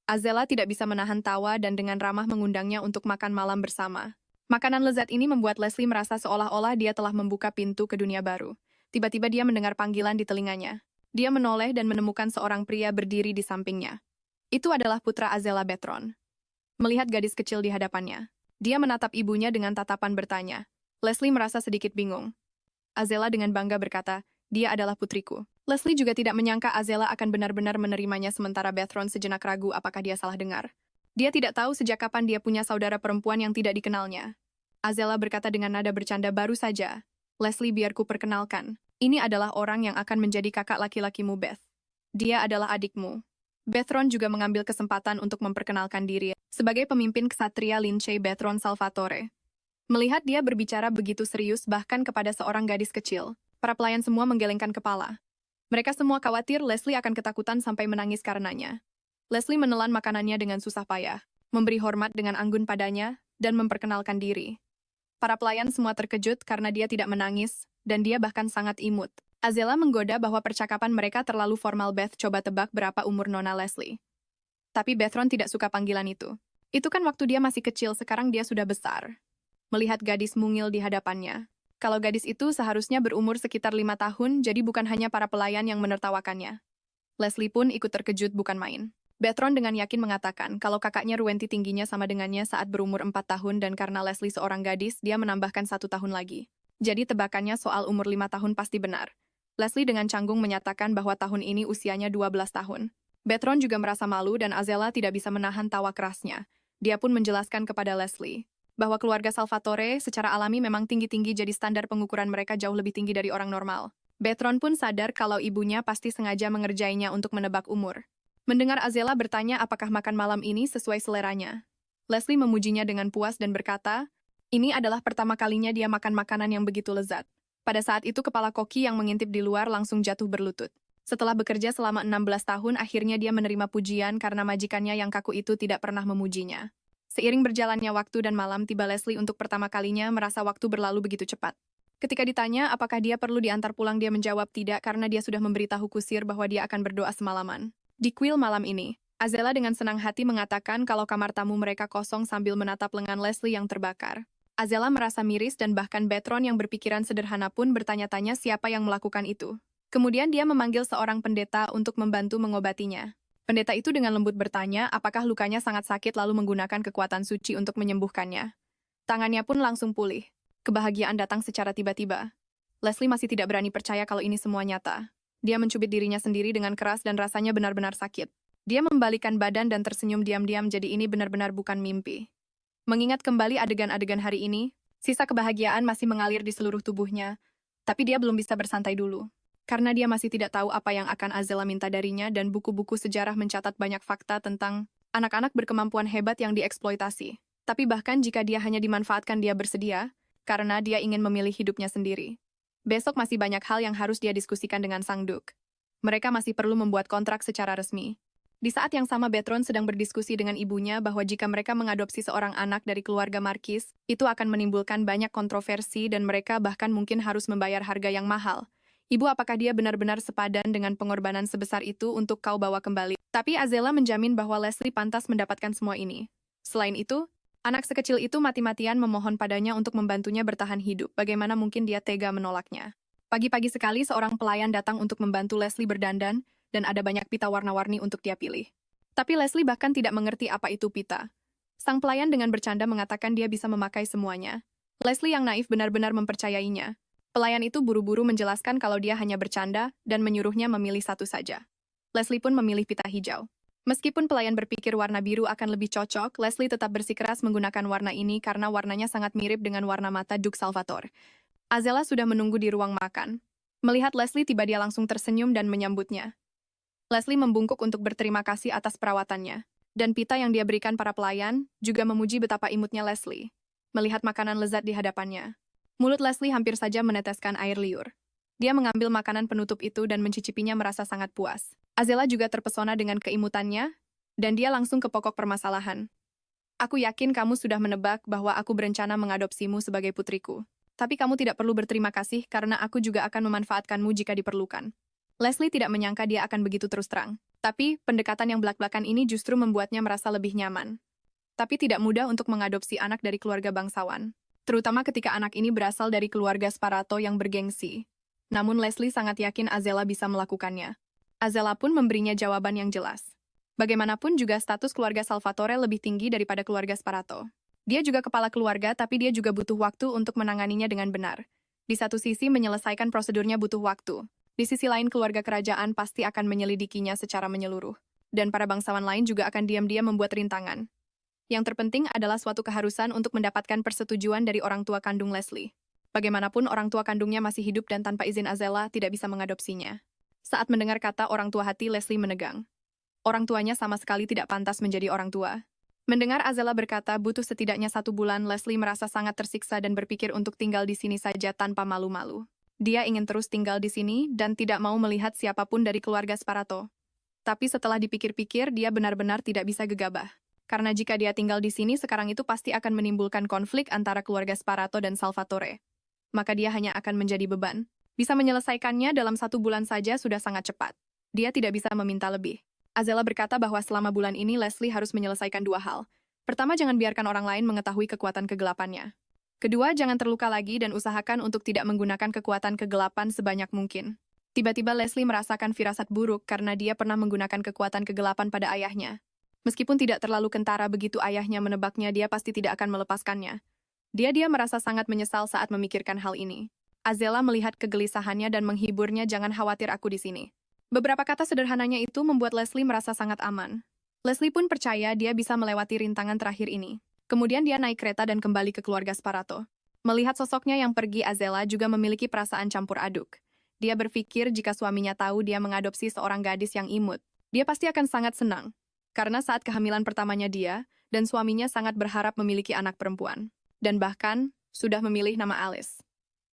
Azela tidak bisa menahan tawa dan dengan ramah mengundangnya untuk makan malam bersama. Makanan lezat ini membuat Leslie merasa seolah-olah dia telah membuka pintu ke dunia baru. Tiba-tiba dia mendengar panggilan di telinganya. Dia menoleh dan menemukan seorang pria berdiri di sampingnya. Itu adalah putra Azela Betron. Melihat gadis kecil di hadapannya, dia menatap ibunya dengan tatapan bertanya. Leslie merasa sedikit bingung. Azela dengan bangga berkata, dia adalah putriku. Leslie juga tidak menyangka Azela akan benar-benar menerimanya sementara Betron sejenak ragu apakah dia salah dengar. Dia tidak tahu sejak kapan dia punya saudara perempuan yang tidak dikenalnya. Azela berkata dengan nada bercanda baru saja. Leslie, biarku perkenalkan. Ini adalah orang yang akan menjadi kakak laki-lakimu, Beth. Dia adalah adikmu. Betron juga mengambil kesempatan untuk memperkenalkan diri sebagai pemimpin ksatria Lince Betron Salvatore. Melihat dia berbicara begitu serius bahkan kepada seorang gadis kecil, para pelayan semua menggelengkan kepala. Mereka semua khawatir Leslie akan ketakutan sampai menangis karenanya. Leslie menelan makanannya dengan susah payah, memberi hormat dengan anggun padanya, dan memperkenalkan diri. Para pelayan semua terkejut karena dia tidak menangis, dan dia bahkan sangat imut. Azela menggoda bahwa percakapan mereka terlalu formal. Beth coba tebak berapa umur Nona Leslie. Tapi Bethron tidak suka panggilan itu. Itu kan waktu dia masih kecil, sekarang dia sudah besar. Melihat gadis mungil di hadapannya. Kalau gadis itu seharusnya berumur sekitar 5 tahun, jadi bukan hanya para pelayan yang menertawakannya. Leslie pun ikut terkejut bukan main. Betron dengan yakin mengatakan kalau kakaknya Ruenti tingginya sama dengannya saat berumur 4 tahun dan karena Leslie seorang gadis, dia menambahkan 1 tahun lagi. Jadi tebakannya soal umur 5 tahun pasti benar. Leslie dengan canggung menyatakan bahwa tahun ini usianya 12 tahun. Betron juga merasa malu dan Azela tidak bisa menahan tawa kerasnya. Dia pun menjelaskan kepada Leslie bahwa keluarga Salvatore secara alami memang tinggi-tinggi, jadi standar pengukuran mereka jauh lebih tinggi dari orang normal. Betron pun sadar kalau ibunya pasti sengaja mengerjainya untuk menebak umur. Mendengar Azela bertanya apakah makan malam ini sesuai seleranya. Leslie memujinya dengan puas dan berkata, ini adalah pertama kalinya dia makan makanan yang begitu lezat. Pada saat itu kepala koki yang mengintip di luar langsung jatuh berlutut. Setelah bekerja selama 16 tahun, akhirnya dia menerima pujian karena majikannya yang kaku itu tidak pernah memujinya. Seiring berjalannya waktu dan malam tiba Leslie untuk pertama kalinya merasa waktu berlalu begitu cepat. Ketika ditanya apakah dia perlu diantar pulang, dia menjawab tidak karena dia sudah memberitahu kusir bahwa dia akan berdoa semalaman. Di kuil malam ini, Azela dengan senang hati mengatakan kalau kamar tamu mereka kosong sambil menatap lengan Leslie yang terbakar. Azela merasa miris dan bahkan Betron yang berpikiran sederhana pun bertanya-tanya siapa yang melakukan itu. Kemudian dia memanggil seorang pendeta untuk membantu mengobatinya. Pendeta itu dengan lembut bertanya apakah lukanya sangat sakit lalu menggunakan kekuatan suci untuk menyembuhkannya. Tangannya pun langsung pulih. Kebahagiaan datang secara tiba-tiba. Leslie masih tidak berani percaya kalau ini semua nyata. Dia mencubit dirinya sendiri dengan keras dan rasanya benar-benar sakit. Dia membalikkan badan dan tersenyum diam-diam, jadi ini benar-benar bukan mimpi. Mengingat kembali adegan-adegan hari ini, sisa kebahagiaan masih mengalir di seluruh tubuhnya, tapi dia belum bisa bersantai dulu. Karena dia masih tidak tahu apa yang akan Azela minta darinya dan buku-buku sejarah mencatat banyak fakta tentang anak-anak berkemampuan hebat yang dieksploitasi. Tapi bahkan jika dia hanya dimanfaatkan, dia bersedia, karena dia ingin memilih hidupnya sendiri. Besok masih banyak hal yang harus dia diskusikan dengan Sang Duk. Mereka masih perlu membuat kontrak secara resmi. Di saat yang sama Betron sedang berdiskusi dengan ibunya bahwa jika mereka mengadopsi seorang anak dari keluarga Markis, itu akan menimbulkan banyak kontroversi dan mereka bahkan mungkin harus membayar harga yang mahal. Ibu, apakah dia benar-benar sepadan dengan pengorbanan sebesar itu untuk kau bawa kembali? Tapi Azela menjamin bahwa Leslie pantas mendapatkan semua ini. Selain itu, anak sekecil itu mati-matian memohon padanya untuk membantunya bertahan hidup. Bagaimana mungkin dia tega menolaknya? Pagi-pagi sekali seorang pelayan datang untuk membantu Leslie berdandan, dan ada banyak pita warna-warni untuk dia pilih. Tapi Leslie bahkan tidak mengerti apa itu pita. Sang pelayan dengan bercanda mengatakan dia bisa memakai semuanya. Leslie yang naif benar-benar mempercayainya. Pelayan itu buru-buru menjelaskan kalau dia hanya bercanda dan menyuruhnya memilih satu saja. Leslie pun memilih pita hijau. Meskipun pelayan berpikir warna biru akan lebih cocok, Leslie tetap bersikeras menggunakan warna ini karena warnanya sangat mirip dengan warna mata Duke Salvatore. Azela sudah menunggu di ruang makan. Melihat Leslie tiba dia langsung tersenyum dan menyambutnya. Leslie membungkuk untuk berterima kasih atas perawatannya. Dan pita yang dia berikan para pelayan juga memuji betapa imutnya Leslie. Melihat makanan lezat di hadapannya. Mulut Leslie hampir saja meneteskan air liur. Dia mengambil makanan penutup itu dan mencicipinya merasa sangat puas. Azela juga terpesona dengan keimutannya, dan dia langsung ke pokok permasalahan. Aku yakin kamu sudah menebak bahwa aku berencana mengadopsimu sebagai putriku. Tapi kamu tidak perlu berterima kasih karena aku juga akan memanfaatkanmu jika diperlukan. Leslie tidak menyangka dia akan begitu terus terang. Tapi, pendekatan yang belak-belakan ini justru membuatnya merasa lebih nyaman. Tapi tidak mudah untuk mengadopsi anak dari keluarga bangsawan. Terutama ketika anak ini berasal dari keluarga Sparato yang bergengsi. Namun Leslie sangat yakin Azela bisa melakukannya. Azela pun memberinya jawaban yang jelas. Bagaimanapun juga status keluarga Salvatore lebih tinggi daripada keluarga Sparato. Dia juga kepala keluarga, tapi dia juga butuh waktu untuk menanganinya dengan benar. Di satu sisi, menyelesaikan prosedurnya butuh waktu. Di sisi lain, keluarga kerajaan pasti akan menyelidikinya secara menyeluruh. Dan para bangsawan lain juga akan diam-diam membuat rintangan. Yang terpenting adalah suatu keharusan untuk mendapatkan persetujuan dari orang tua kandung Leslie. Bagaimanapun orang tua kandungnya masih hidup dan tanpa izin Azela tidak bisa mengadopsinya. Saat mendengar kata orang tua, hati Leslie menegang. Orang tuanya sama sekali tidak pantas menjadi orang tua. Mendengar Azela berkata butuh setidaknya 1 bulan, Leslie merasa sangat tersiksa dan berpikir untuk tinggal di sini saja tanpa malu-malu. Dia ingin terus tinggal di sini dan tidak mau melihat siapapun dari keluarga Sparato. Tapi setelah dipikir-pikir, dia benar-benar tidak bisa gegabah. Karena jika dia tinggal di sini sekarang itu pasti akan menimbulkan konflik antara keluarga Sparato dan Salvatore. Maka dia hanya akan menjadi beban. Bisa menyelesaikannya dalam 1 bulan saja sudah sangat cepat. Dia tidak bisa meminta lebih. Azela berkata bahwa selama bulan ini Leslie harus menyelesaikan 2 hal. Pertama, jangan biarkan orang lain mengetahui kekuatan kegelapannya. Kedua, jangan terluka lagi dan usahakan untuk tidak menggunakan kekuatan kegelapan sebanyak mungkin. Tiba-tiba Leslie merasakan firasat buruk karena dia pernah menggunakan kekuatan kegelapan pada ayahnya. Meskipun tidak terlalu kentara begitu ayahnya menebaknya, dia pasti tidak akan melepaskannya. Dia merasa sangat menyesal saat memikirkan hal ini. Azela melihat kegelisahannya dan menghiburnya, jangan khawatir, aku di sini. Beberapa kata sederhananya itu membuat Leslie merasa sangat aman. Leslie pun percaya dia bisa melewati rintangan terakhir ini. Kemudian dia naik kereta dan kembali ke keluarga Sparato. Melihat sosoknya yang pergi, Azela juga memiliki perasaan campur aduk. Dia berpikir jika suaminya tahu dia mengadopsi seorang gadis yang imut, dia pasti akan sangat senang. Karena saat kehamilan pertamanya dia dan suaminya sangat berharap memiliki anak perempuan. Dan bahkan, sudah memilih nama Alice.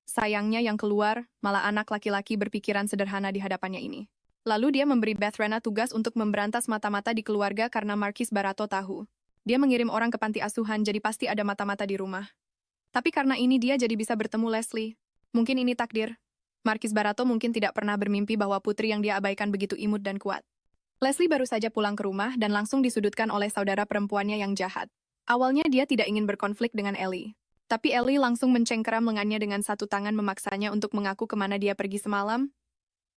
Sayangnya yang keluar, malah anak laki-laki berpikiran sederhana di hadapannya ini. Lalu dia memberi Bethrena tugas untuk memberantas mata-mata di keluarga karena Markis Barato tahu. Dia mengirim orang ke panti asuhan, jadi pasti ada mata-mata di rumah. Tapi karena ini dia jadi bisa bertemu Leslie. Mungkin ini takdir. Markis Barato mungkin tidak pernah bermimpi bahwa putri yang dia abaikan begitu imut dan kuat. Leslie baru saja pulang ke rumah dan langsung disudutkan oleh saudara perempuannya yang jahat. Awalnya dia tidak ingin berkonflik dengan Ellie. Tapi Ellie langsung mencengkeram lengannya dengan satu tangan, memaksanya untuk mengaku kemana dia pergi semalam.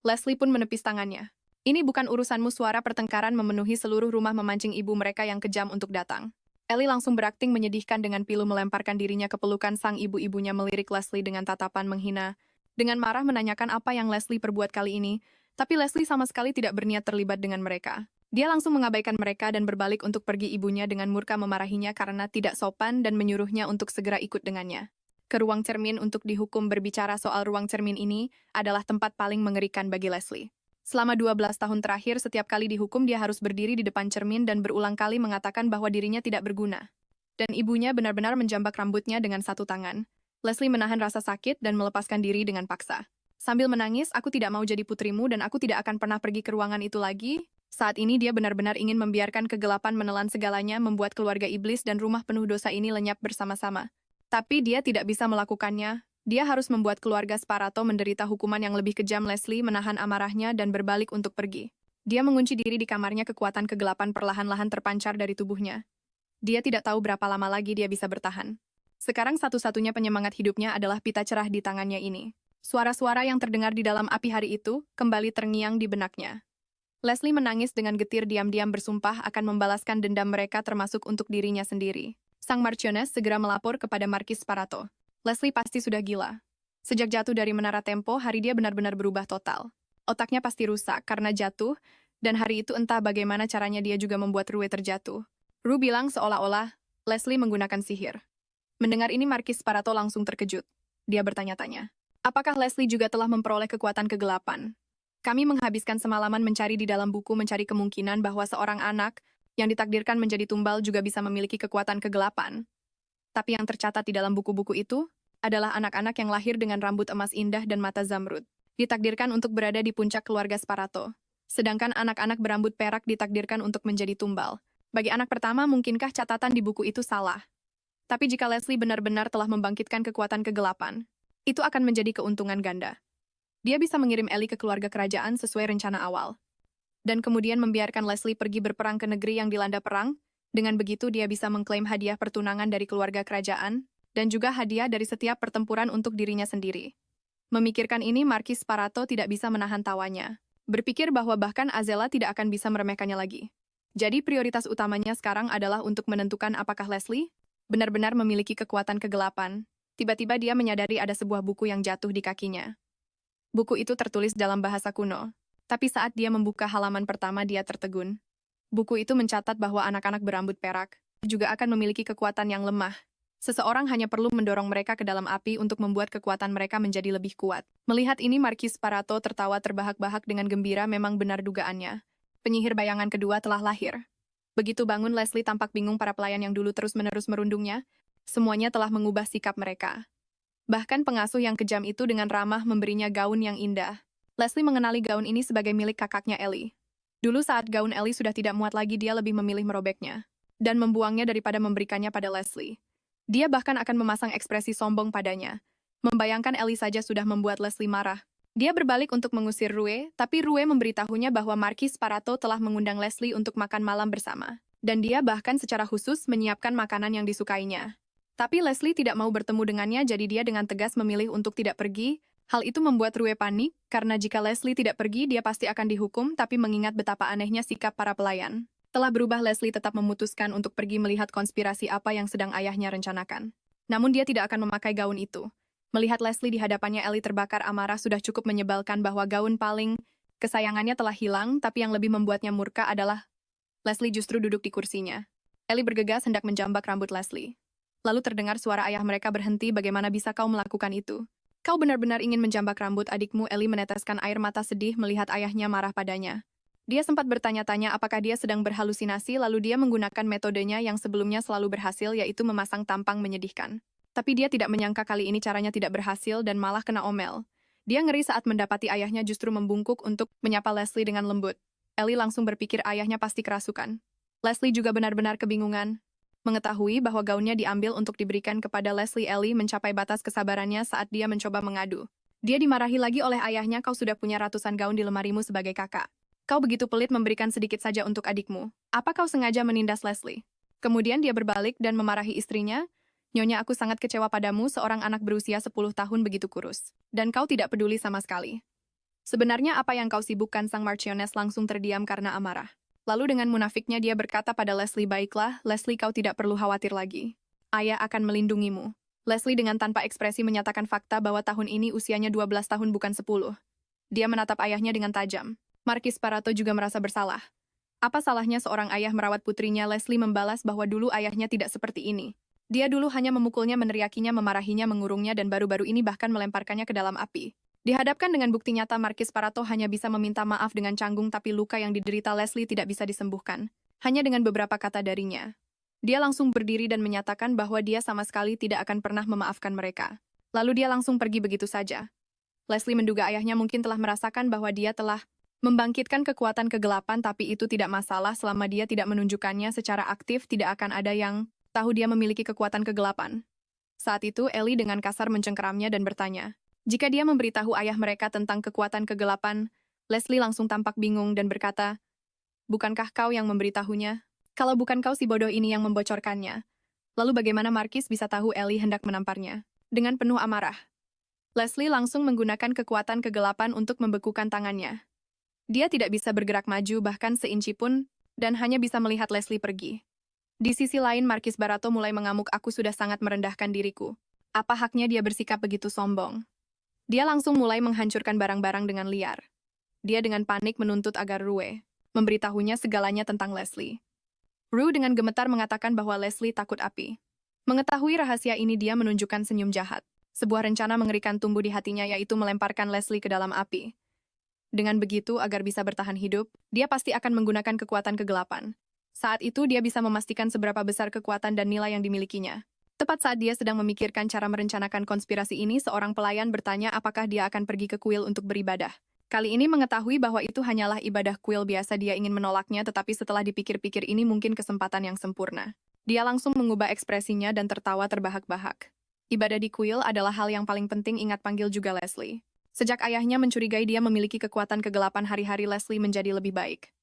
Leslie pun menepis tangannya. Ini bukan urusanmu, suara pertengkaran memenuhi seluruh rumah memancing ibu mereka yang kejam untuk datang. Ellie langsung berakting menyedihkan dengan pilu melemparkan dirinya ke pelukan sang ibu-ibunya, melirik Leslie dengan tatapan menghina. Dengan marah menanyakan apa yang Leslie perbuat kali ini. Tapi Leslie sama sekali tidak berniat terlibat dengan mereka. Dia langsung mengabaikan mereka dan berbalik untuk pergi. Ibunya dengan murka memarahinya karena tidak sopan dan menyuruhnya untuk segera ikut dengannya. Ke ruang cermin untuk dihukum. Berbicara soal ruang cermin ini adalah tempat paling mengerikan bagi Leslie. Selama 12 tahun terakhir, setiap kali dihukum dia harus berdiri di depan cermin dan berulang kali mengatakan bahwa dirinya tidak berguna. Dan ibunya benar-benar menjambak rambutnya dengan satu tangan. Leslie menahan rasa sakit dan melepaskan diri dengan paksa. Sambil menangis, aku tidak mau jadi putrimu dan aku tidak akan pernah pergi ke ruangan itu lagi. Saat ini dia benar-benar ingin membiarkan kegelapan menelan segalanya, membuat keluarga iblis dan rumah penuh dosa ini lenyap bersama-sama. Tapi dia tidak bisa melakukannya. Dia harus membuat keluarga Sparato menderita hukuman yang lebih kejam. Leslie menahan amarahnya dan berbalik untuk pergi. Dia mengunci diri di kamarnya, kekuatan kegelapan perlahan-lahan terpancar dari tubuhnya. Dia tidak tahu berapa lama lagi dia bisa bertahan. Sekarang satu-satunya penyemangat hidupnya adalah pita cerah di tangannya ini. Suara-suara yang terdengar di dalam api hari itu kembali terngiang di benaknya. Leslie menangis dengan getir, diam-diam bersumpah akan membalaskan dendam mereka termasuk untuk dirinya sendiri. Sang Marchioness segera melapor kepada Markis Sparato. Leslie pasti sudah gila. Sejak jatuh dari Menara Tempo, hari dia benar-benar berubah total. Otaknya pasti rusak karena jatuh, dan hari itu entah bagaimana caranya dia juga membuat Rue terjatuh. Rue bilang seolah-olah Leslie menggunakan sihir. Mendengar ini Markis Sparato langsung terkejut. Dia bertanya-tanya, apakah Leslie juga telah memperoleh kekuatan kegelapan? Kami menghabiskan semalaman mencari di dalam buku, mencari kemungkinan bahwa seorang anak yang ditakdirkan menjadi tumbal juga bisa memiliki kekuatan kegelapan. Tapi yang tercatat di dalam buku-buku itu adalah anak-anak yang lahir dengan rambut emas indah dan mata zamrud. Ditakdirkan untuk berada di puncak keluarga Sparato. Sedangkan anak-anak berambut perak ditakdirkan untuk menjadi tumbal. Bagi anak pertama, mungkinkah catatan di buku itu salah? Tapi jika Leslie benar-benar telah membangkitkan kekuatan kegelapan, itu akan menjadi keuntungan ganda. Dia bisa mengirim Ellie ke keluarga kerajaan sesuai rencana awal. Dan kemudian membiarkan Leslie pergi berperang ke negeri yang dilanda perang. Dengan begitu dia bisa mengklaim hadiah pertunangan dari keluarga kerajaan, dan juga hadiah dari setiap pertempuran untuk dirinya sendiri. Memikirkan ini, Markis Sparato tidak bisa menahan tawanya. Berpikir bahwa bahkan Azela tidak akan bisa meremehkannya lagi. Jadi prioritas utamanya sekarang adalah untuk menentukan apakah Leslie benar-benar memiliki kekuatan kegelapan. Tiba-tiba dia menyadari ada sebuah buku yang jatuh di kakinya. Buku itu tertulis dalam bahasa kuno, tapi saat dia membuka halaman pertama dia tertegun. Buku itu mencatat bahwa anak-anak berambut perak juga akan memiliki kekuatan yang lemah. Seseorang hanya perlu mendorong mereka ke dalam api untuk membuat kekuatan mereka menjadi lebih kuat. Melihat ini, Markis Sparato tertawa terbahak-bahak dengan gembira. Memang benar dugaannya. Penyihir bayangan kedua telah lahir. Begitu bangun, Leslie tampak bingung. Para pelayan yang dulu terus-menerus merundungnya, semuanya telah mengubah sikap mereka. Bahkan pengasuh yang kejam itu dengan ramah memberinya gaun yang indah. Leslie mengenali gaun ini sebagai milik kakaknya Ellie. Dulu saat gaun Ellie sudah tidak muat lagi, dia lebih memilih merobeknya dan membuangnya daripada memberikannya pada Leslie. Dia bahkan akan memasang ekspresi sombong padanya. Membayangkan Ellie saja sudah membuat Leslie marah. Dia berbalik untuk mengusir Rue, tapi Rue memberitahunya bahwa Markis Sparato telah mengundang Leslie untuk makan malam bersama. Dan dia bahkan secara khusus menyiapkan makanan yang disukainya. Tapi Leslie tidak mau bertemu dengannya, jadi dia dengan tegas memilih untuk tidak pergi. Hal itu membuat Rue panik, karena jika Leslie tidak pergi, dia pasti akan dihukum, tapi mengingat betapa anehnya sikap para pelayan telah berubah, Leslie tetap memutuskan untuk pergi melihat konspirasi apa yang sedang ayahnya rencanakan. Namun dia tidak akan memakai gaun itu. Melihat Leslie di hadapannya, Ellie terbakar amarah. Sudah cukup menyebalkan bahwa gaun paling kesayangannya telah hilang, tapi yang lebih membuatnya murka adalah Leslie justru duduk di kursinya. Ellie bergegas hendak menjambak rambut Leslie. Lalu terdengar suara ayah mereka, berhenti, bagaimana bisa kau melakukan itu? Kau benar-benar ingin menjambak rambut adikmu? Ellie meneteskan air mata sedih melihat ayahnya marah padanya. Dia sempat bertanya-tanya apakah dia sedang berhalusinasi, lalu dia menggunakan metodenya yang sebelumnya selalu berhasil, yaitu memasang tampang menyedihkan. Tapi dia tidak menyangka kali ini caranya tidak berhasil dan malah kena omel. Dia ngeri saat mendapati ayahnya justru membungkuk untuk menyapa Leslie dengan lembut. Ellie langsung berpikir ayahnya pasti kerasukan. Leslie juga benar-benar kebingungan. Mengetahui bahwa gaunnya diambil untuk diberikan kepada Leslie, Ellie mencapai batas kesabarannya saat dia mencoba mengadu. Dia dimarahi lagi oleh ayahnya, kau sudah punya ratusan gaun di lemarimu sebagai kakak. Kau begitu pelit memberikan sedikit saja untuk adikmu. Apa kau sengaja menindas Leslie? Kemudian dia berbalik dan memarahi istrinya. Nyonya, aku sangat kecewa padamu, seorang anak berusia 10 tahun begitu kurus. Dan kau tidak peduli sama sekali. Sebenarnya apa yang kau sibukkan? Sang Marchioness langsung terdiam karena amarah. Lalu dengan munafiknya dia berkata pada Leslie, baiklah, Leslie, kau tidak perlu khawatir lagi. Ayah akan melindungimu. Leslie dengan tanpa ekspresi menyatakan fakta bahwa tahun ini usianya 12 tahun bukan 10. Dia menatap ayahnya dengan tajam. Markis Sparato juga merasa bersalah. Apa salahnya seorang ayah merawat putrinya? Leslie membalas bahwa dulu ayahnya tidak seperti ini. Dia dulu hanya memukulnya, meneriakinya, memarahinya, mengurungnya, dan baru-baru ini bahkan melemparkannya ke dalam api. Dihadapkan dengan bukti nyata, Markis Sparato hanya bisa meminta maaf dengan canggung, tapi luka yang diderita Leslie tidak bisa disembuhkan. Hanya dengan beberapa kata darinya. Dia langsung berdiri dan menyatakan bahwa dia sama sekali tidak akan pernah memaafkan mereka. Lalu dia langsung pergi begitu saja. Leslie menduga ayahnya mungkin telah merasakan bahwa dia telah Membangkitkan kekuatan kegelapan tapi itu tidak masalah selama dia tidak menunjukkannya secara aktif, tidak akan ada yang tahu dia memiliki kekuatan kegelapan. Saat itu Ellie dengan kasar mencengkeramnya dan bertanya. Jika dia memberitahu ayah mereka tentang kekuatan kegelapan, Leslie langsung tampak bingung dan berkata, "Bukankah kau yang memberitahunya? Kalau bukan kau si bodoh ini yang membocorkannya." Lalu bagaimana Markis bisa tahu Ellie hendak menamparnya? Dengan penuh amarah, Leslie langsung menggunakan kekuatan kegelapan untuk membekukan tangannya. Dia tidak bisa bergerak maju bahkan seinci pun, dan hanya bisa melihat Leslie pergi. Di sisi lain, Markis Barato mulai mengamuk, "Aku sudah sangat merendahkan diriku. Apa haknya dia bersikap begitu sombong?" Dia langsung mulai menghancurkan barang-barang dengan liar. Dia dengan panik menuntut agar Rue memberitahunya segalanya tentang Leslie. Rue dengan gemetar mengatakan bahwa Leslie takut api. Mengetahui rahasia ini, dia menunjukkan senyum jahat. Sebuah rencana mengerikan tumbuh di hatinya, yaitu melemparkan Leslie ke dalam api. Dengan begitu, agar bisa bertahan hidup, dia pasti akan menggunakan kekuatan kegelapan. Saat itu dia bisa memastikan seberapa besar kekuatan dan nilai yang dimilikinya. Tepat saat dia sedang memikirkan cara merencanakan konspirasi ini, seorang pelayan bertanya apakah dia akan pergi ke kuil untuk beribadah. Kali ini mengetahui bahwa itu hanyalah ibadah kuil biasa, dia ingin menolaknya, tetapi setelah dipikir-pikir ini mungkin kesempatan yang sempurna. Dia langsung mengubah ekspresinya dan tertawa terbahak-bahak. Ibadah di kuil adalah hal yang paling penting, ingat, panggil juga Leslie. Sejak ayahnya mencurigai dia memiliki kekuatan kegelapan, hari-hari Leslie menjadi lebih baik.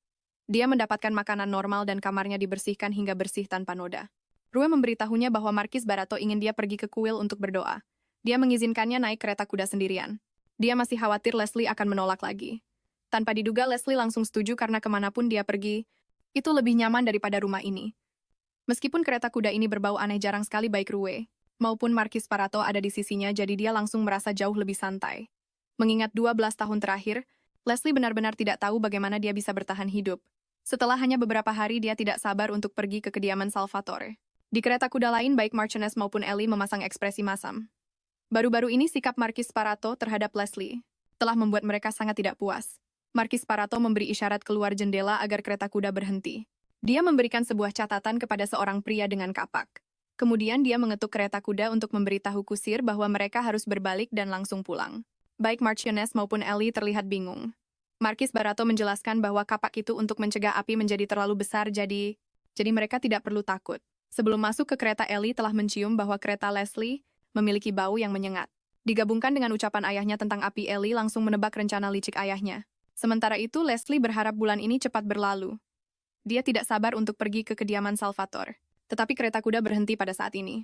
Dia mendapatkan makanan normal dan kamarnya dibersihkan hingga bersih tanpa noda. Rue memberitahunya bahwa Markis Barato ingin dia pergi ke kuil untuk berdoa. Dia mengizinkannya naik kereta kuda sendirian. Dia masih khawatir Leslie akan menolak lagi. Tanpa diduga, Leslie langsung setuju karena kemanapun dia pergi, itu lebih nyaman daripada rumah ini. Meskipun kereta kuda ini berbau aneh, jarang sekali baik Rue maupun Markis Barato ada di sisinya, jadi dia langsung merasa jauh lebih santai. Mengingat 12 tahun terakhir, Leslie benar-benar tidak tahu bagaimana dia bisa bertahan hidup. Setelah hanya beberapa hari, dia tidak sabar untuk pergi ke kediaman Salvatore. Di kereta kuda lain, baik Marchioness maupun Ellie memasang ekspresi masam. Baru-baru ini sikap Markis Barato terhadap Leslie telah membuat mereka sangat tidak puas. Markis Barato memberi isyarat keluar jendela agar kereta kuda berhenti. Dia memberikan sebuah catatan kepada seorang pria dengan kapak. Kemudian dia mengetuk kereta kuda untuk memberitahu kusir bahwa mereka harus berbalik dan langsung pulang. Baik Marchioness maupun Ellie terlihat bingung. Markis Barato menjelaskan bahwa kapak itu untuk mencegah api menjadi terlalu besar, jadi mereka tidak perlu takut. Sebelum masuk ke kereta, Ellie telah mencium bahwa kereta Leslie memiliki bau yang menyengat. Digabungkan dengan ucapan ayahnya tentang api, Ellie langsung menebak rencana licik ayahnya. Sementara itu, Leslie berharap bulan ini cepat berlalu. Dia tidak sabar untuk pergi ke kediaman Salvatore. Tetapi kereta kuda berhenti pada saat ini.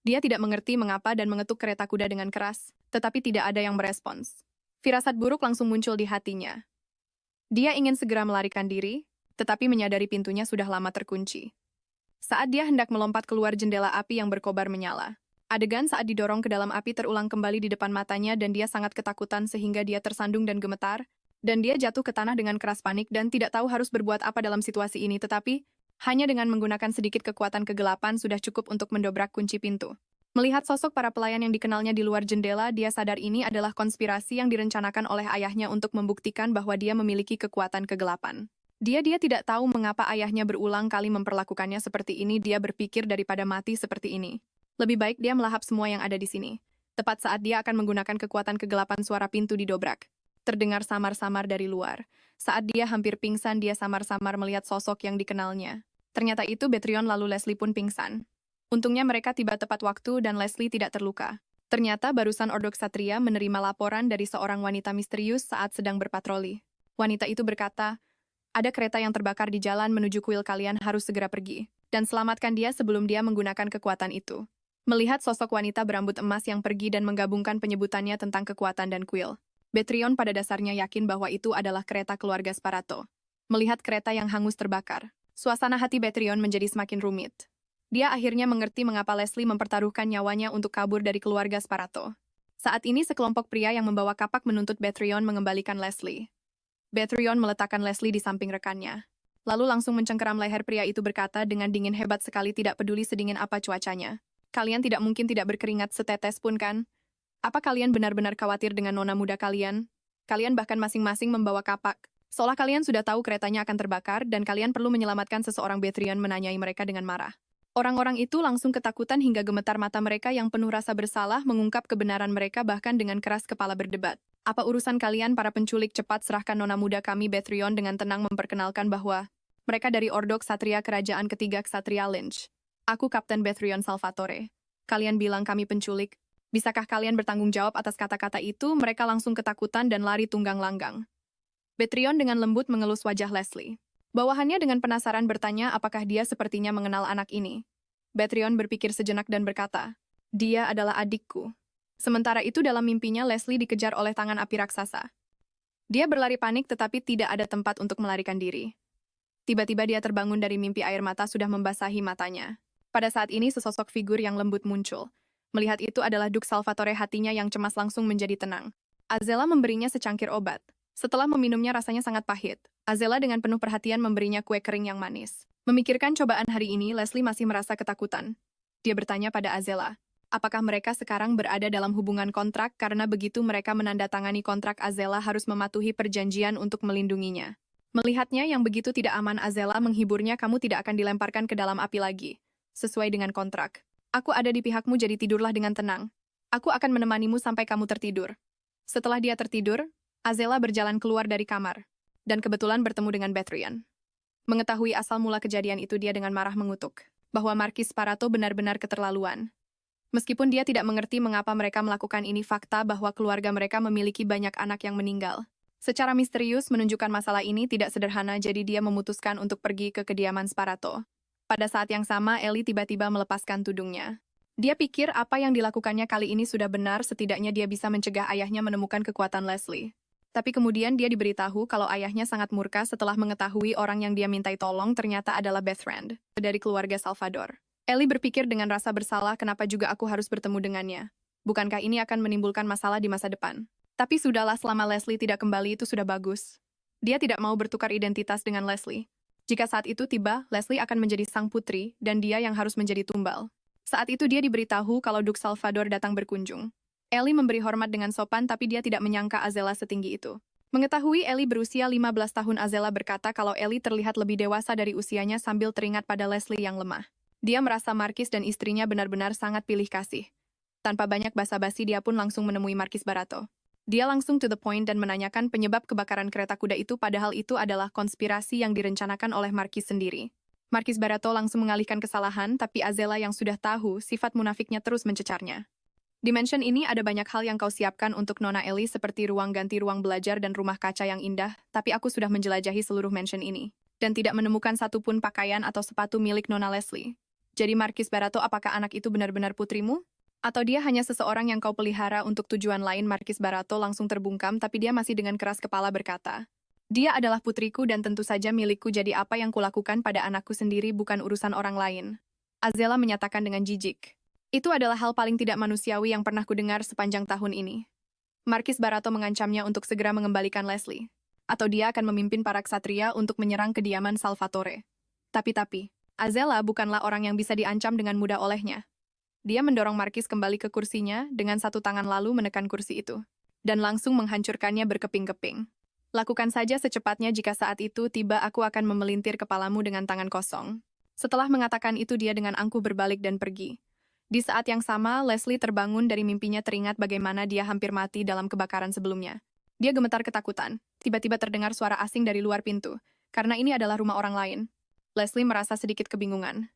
Dia tidak mengerti mengapa dan mengetuk kereta kuda dengan keras, tetapi tidak ada yang merespons. Firasat buruk langsung muncul di hatinya. Dia ingin segera melarikan diri, tetapi menyadari pintunya sudah lama terkunci. Saat dia hendak melompat keluar, jendela api yang berkobar menyala. Adegan saat didorong ke dalam api terulang kembali di depan matanya dan dia sangat ketakutan sehingga dia tersandung dan gemetar, dan dia jatuh ke tanah dengan keras, panik dan tidak tahu harus berbuat apa dalam situasi ini, tetapi hanya dengan menggunakan sedikit kekuatan kegelapan sudah cukup untuk mendobrak kunci pintu. Melihat sosok para pelayan yang dikenalnya di luar jendela, dia sadar ini adalah konspirasi yang direncanakan oleh ayahnya untuk membuktikan bahwa dia memiliki kekuatan kegelapan. Dia tidak tahu mengapa ayahnya berulang kali memperlakukannya seperti ini. Dia berpikir daripada mati seperti ini, lebih baik dia melahap semua yang ada di sini. Tepat saat dia akan menggunakan kekuatan kegelapan, suara pintu didobrak terdengar samar-samar dari luar. Saat dia hampir pingsan, dia samar-samar melihat sosok yang dikenalnya. Ternyata itu Betrion, lalu Leslie pun pingsan. Untungnya mereka tiba tepat waktu dan Leslie tidak terluka. Ternyata barusan Ordo Ksatria menerima laporan dari seorang wanita misterius saat sedang berpatroli. Wanita itu berkata, "Ada kereta yang terbakar di jalan menuju kuil, kalian harus segera pergi dan selamatkan dia sebelum dia menggunakan kekuatan itu." Melihat sosok wanita berambut emas yang pergi dan menggabungkan penyebutannya tentang kekuatan dan kuil, Betrion pada dasarnya yakin bahwa itu adalah kereta keluarga Sparato. Melihat kereta yang hangus terbakar, suasana hati Betrion menjadi semakin rumit. Dia akhirnya mengerti mengapa Leslie mempertaruhkan nyawanya untuk kabur dari keluarga Sparato. Saat ini sekelompok pria yang membawa kapak menuntut Betrion mengembalikan Leslie. Betrion meletakkan Leslie di samping rekannya, lalu langsung mencengkeram leher pria itu, berkata dengan dingin hebat sekali, "Tidak peduli sedingin apa cuacanya. Kalian tidak mungkin tidak berkeringat setetes pun, kan? Apa kalian benar-benar khawatir dengan nona muda kalian? Kalian bahkan masing-masing membawa kapak. Seolah kalian sudah tahu keretanya akan terbakar dan kalian perlu menyelamatkan seseorang." Betrion menanyai mereka dengan marah. Orang-orang itu langsung ketakutan hingga gemetar, mata mereka yang penuh rasa bersalah mengungkap kebenaran mereka, bahkan dengan keras kepala berdebat. Apa urusan kalian para penculik? Cepat serahkan nona muda kami. Bethrion dengan tenang memperkenalkan bahwa mereka dari Ordo Ksatria Kerajaan Ketiga Ksatria Lynch. Aku Kapten Bethrion Salvatore. Kalian bilang kami penculik. Bisakah kalian bertanggung jawab atas kata-kata itu? Mereka langsung ketakutan dan lari tunggang langgang. Bethrion dengan lembut mengelus wajah Leslie. Bawahannya dengan penasaran bertanya apakah dia sepertinya mengenal anak ini. Bethrion berpikir sejenak dan berkata, dia adalah adikku. Sementara itu dalam mimpinya Leslie dikejar oleh tangan api raksasa. Dia berlari panik tetapi tidak ada tempat untuk melarikan diri. Tiba-tiba dia terbangun dari mimpi, air mata sudah membasahi matanya. Pada saat ini sesosok figur yang lembut muncul. Melihat itu adalah Duk Salvatore, hatinya yang cemas langsung menjadi tenang. Azela memberinya secangkir obat. Setelah meminumnya rasanya sangat pahit. Azela dengan penuh perhatian memberinya kue kering yang manis. Memikirkan cobaan hari ini, Leslie masih merasa ketakutan. Dia bertanya pada Azela, apakah mereka sekarang berada dalam hubungan kontrak? Karena begitu mereka menandatangani kontrak, Azela harus mematuhi perjanjian untuk melindunginya. Melihatnya yang begitu tidak aman, Azela menghiburnya, kamu tidak akan dilemparkan ke dalam api lagi. Sesuai dengan kontrak. Aku ada di pihakmu, jadi tidurlah dengan tenang. Aku akan menemanimu sampai kamu tertidur. Setelah dia tertidur, Azela berjalan keluar dari kamar. Dan kebetulan bertemu dengan Bethrion. Mengetahui asal mula kejadian itu, dia dengan marah mengutuk bahwa Markis Sparato benar-benar keterlaluan. Meskipun dia tidak mengerti mengapa mereka melakukan ini, fakta bahwa keluarga mereka memiliki banyak anak yang meninggal secara misterius menunjukkan masalah ini tidak sederhana, jadi dia memutuskan untuk pergi ke kediaman Sparato. Pada saat yang sama, Ellie tiba-tiba melepaskan tudungnya. Dia pikir apa yang dilakukannya kali ini sudah benar, setidaknya dia bisa mencegah ayahnya menemukan kekuatan Leslie. Tapi kemudian dia diberitahu kalau ayahnya sangat murka setelah mengetahui orang yang dia mintai tolong ternyata adalah Bethrand, dari keluarga Salvador. Ellie berpikir dengan rasa bersalah, kenapa juga aku harus bertemu dengannya? Bukankah ini akan menimbulkan masalah di masa depan? Tapi sudahlah, selama Leslie tidak kembali itu sudah bagus. Dia tidak mau bertukar identitas dengan Leslie. Jika saat itu tiba, Leslie akan menjadi sang putri dan dia yang harus menjadi tumbal. Saat itu dia diberitahu kalau Duk Salvador datang berkunjung. Ellie memberi hormat dengan sopan, tapi dia tidak menyangka Azela setinggi itu. Mengetahui Ellie berusia 15 tahun, Azela berkata kalau Ellie terlihat lebih dewasa dari usianya sambil teringat pada Leslie yang lemah. Dia merasa Markis dan istrinya benar-benar sangat pilih kasih. Tanpa banyak basa-basi, dia pun langsung menemui Markis Barato. Dia langsung to the point dan menanyakan penyebab kebakaran kereta kuda itu, padahal itu adalah konspirasi yang direncanakan oleh Markis sendiri. Markis Barato langsung mengalihkan kesalahan, tapi Azela yang sudah tahu, sifat munafiknya terus mencecarnya. Di mansion ini ada banyak hal yang kau siapkan untuk Nona Ellie, seperti ruang ganti, ruang belajar, dan rumah kaca yang indah, tapi aku sudah menjelajahi seluruh mansion ini, dan tidak menemukan satupun pakaian atau sepatu milik Nona Leslie. Jadi Markis Barato, apakah anak itu benar-benar putrimu? Atau dia hanya seseorang yang kau pelihara untuk tujuan lain? Markis Barato langsung terbungkam, tapi dia masih dengan keras kepala berkata, dia adalah putriku dan tentu saja milikku, jadi apa yang kulakukan pada anakku sendiri bukan urusan orang lain. Azela menyatakan dengan jijik. Itu adalah hal paling tidak manusiawi yang pernah kudengar sepanjang tahun ini. Markis Barato mengancamnya untuk segera mengembalikan Leslie. Atau dia akan memimpin para ksatria untuk menyerang kediaman Salvatore. Tapi, Azela bukanlah orang yang bisa diancam dengan mudah olehnya. Dia mendorong Markis kembali ke kursinya dengan satu tangan lalu menekan kursi itu. Dan langsung menghancurkannya berkeping-keping. Lakukan saja secepatnya, jika saat itu tiba aku akan memelintir kepalamu dengan tangan kosong. Setelah mengatakan itu dia dengan angkuh berbalik dan pergi. Di saat yang sama, Leslie terbangun dari mimpinya, teringat bagaimana dia hampir mati dalam kebakaran sebelumnya. Dia gemetar ketakutan. Tiba-tiba terdengar suara asing dari luar pintu, karena ini adalah rumah orang lain. Leslie merasa sedikit kebingungan.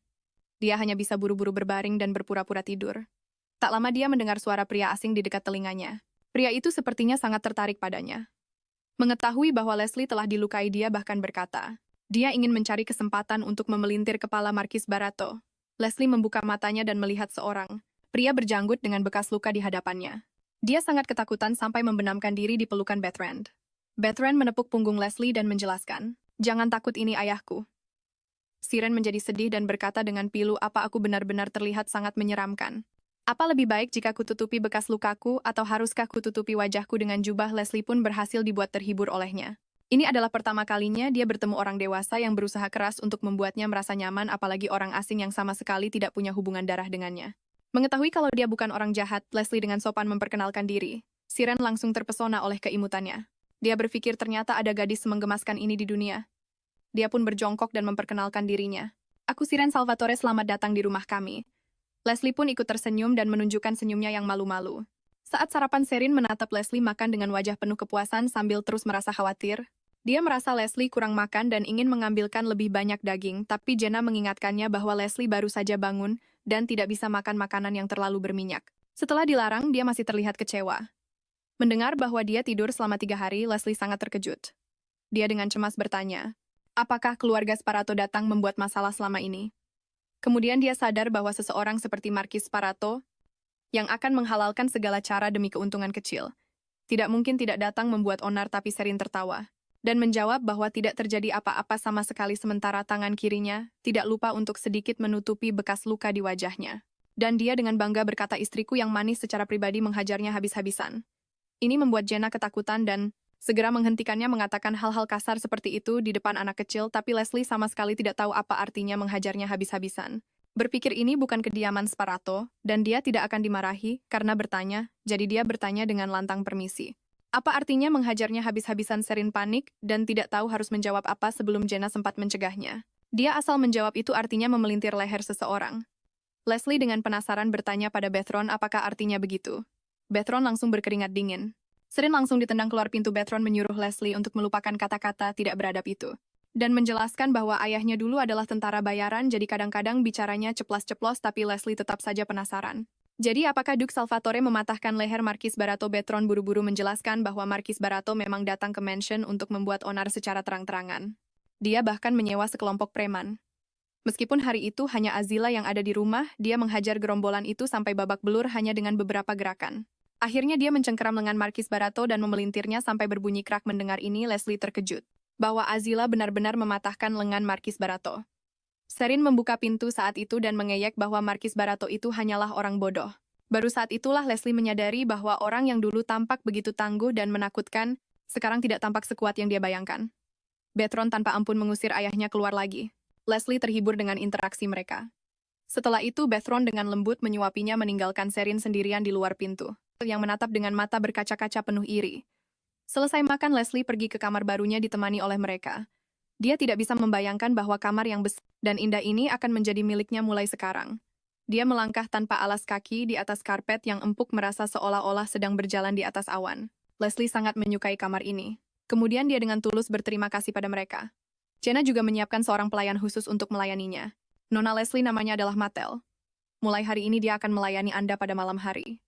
Dia hanya bisa buru-buru berbaring dan berpura-pura tidur. Tak lama dia mendengar suara pria asing di dekat telinganya. Pria itu sepertinya sangat tertarik padanya. Mengetahui bahwa Leslie telah dilukai, dia bahkan berkata, dia ingin mencari kesempatan untuk memelintir kepala Markis Barato. Leslie membuka matanya dan melihat seorang pria berjanggut dengan bekas luka di hadapannya. Dia sangat ketakutan sampai membenamkan diri di pelukan Bethrand. Bethrand menepuk punggung Leslie dan menjelaskan, jangan takut, ini ayahku. Siren menjadi sedih dan berkata dengan pilu, apa aku benar-benar terlihat sangat menyeramkan? Apa lebih baik jika kututupi bekas lukaku atau haruskah kututupi wajahku dengan jubah? Leslie pun berhasil dibuat terhibur olehnya. Ini adalah pertama kalinya dia bertemu orang dewasa yang berusaha keras untuk membuatnya merasa nyaman, apalagi orang asing yang sama sekali tidak punya hubungan darah dengannya. Mengetahui kalau dia bukan orang jahat, Leslie dengan sopan memperkenalkan diri. Siren langsung terpesona oleh keimutannya. Dia berpikir ternyata ada gadis semenggemaskan ini di dunia. Dia pun berjongkok dan memperkenalkan dirinya. Aku Siren Salvatore, selamat datang di rumah kami. Leslie pun ikut tersenyum dan menunjukkan senyumnya yang malu-malu. Saat sarapan, Sherin menatap Leslie makan dengan wajah penuh kepuasan sambil terus merasa khawatir. Dia merasa Leslie kurang makan dan ingin mengambilkan lebih banyak daging, tapi Jenna mengingatkannya bahwa Leslie baru saja bangun dan tidak bisa makan makanan yang terlalu berminyak. Setelah dilarang, dia masih terlihat kecewa. Mendengar bahwa dia tidur selama 3 hari, Leslie sangat terkejut. Dia dengan cemas bertanya, apakah keluarga Sparato datang membuat masalah selama ini? Kemudian dia sadar bahwa seseorang seperti Marquis Sparato yang akan menghalalkan segala cara demi keuntungan kecil tidak mungkin tidak datang membuat onar, tapi Sherin tertawa dan menjawab bahwa tidak terjadi apa-apa sama sekali, sementara tangan kirinya tidak lupa untuk sedikit menutupi bekas luka di wajahnya. Dan dia dengan bangga berkata, istriku yang manis secara pribadi menghajarnya habis-habisan. Ini membuat Jenna ketakutan dan segera menghentikannya, mengatakan hal-hal kasar seperti itu di depan anak kecil, tapi Leslie sama sekali tidak tahu apa artinya menghajarnya habis-habisan. Berpikir ini bukan kediaman Sparato, dan dia tidak akan dimarahi karena bertanya, jadi dia bertanya dengan lantang, permisi. Apa artinya menghajarnya habis-habisan? Sherin panik dan tidak tahu harus menjawab apa sebelum Jenna sempat mencegahnya. Dia asal menjawab itu artinya memelintir leher seseorang. Leslie dengan penasaran bertanya pada Bethron, apakah artinya begitu? Bethron langsung berkeringat dingin. Sherin langsung ditendang keluar pintu. Bethron menyuruh Leslie untuk melupakan kata-kata tidak beradab itu dan menjelaskan bahwa ayahnya dulu adalah tentara bayaran, jadi kadang-kadang bicaranya ceplas-ceplos, tapi Leslie tetap saja penasaran. Jadi apakah Duke Salvatore mematahkan leher Marquis Barato? Bethron buru-buru menjelaskan bahwa Marquis Barato memang datang ke mansion untuk membuat onar secara terang-terangan. Dia bahkan menyewa sekelompok preman. Meskipun hari itu hanya Azila yang ada di rumah, dia menghajar gerombolan itu sampai babak belur hanya dengan beberapa gerakan. Akhirnya dia mencengkeram lengan Marquis Barato dan memelintirnya sampai berbunyi krak. Mendengar ini, Leslie terkejut bahwa Azila benar-benar mematahkan lengan Marquis Barato. Sherin membuka pintu saat itu dan mengeyek bahwa Marquis Barato itu hanyalah orang bodoh. Baru saat itulah Leslie menyadari bahwa orang yang dulu tampak begitu tangguh dan menakutkan, sekarang tidak tampak sekuat yang dia bayangkan. Bethron tanpa ampun mengusir ayahnya keluar lagi. Leslie terhibur dengan interaksi mereka. Setelah itu, Bethron dengan lembut menyuapinya, meninggalkan Sherin sendirian di luar pintu, yang menatap dengan mata berkaca-kaca penuh iri. Selesai makan, Leslie pergi ke kamar barunya ditemani oleh mereka. Dia tidak bisa membayangkan bahwa kamar yang besar dan indah ini akan menjadi miliknya mulai sekarang. Dia melangkah tanpa alas kaki di atas karpet yang empuk, merasa seolah-olah sedang berjalan di atas awan. Leslie sangat menyukai kamar ini. Kemudian dia dengan tulus berterima kasih pada mereka. Jenna juga menyiapkan seorang pelayan khusus untuk melayaninya. Nona Leslie namanya adalah Mattel. Mulai hari ini dia akan melayani Anda pada malam hari.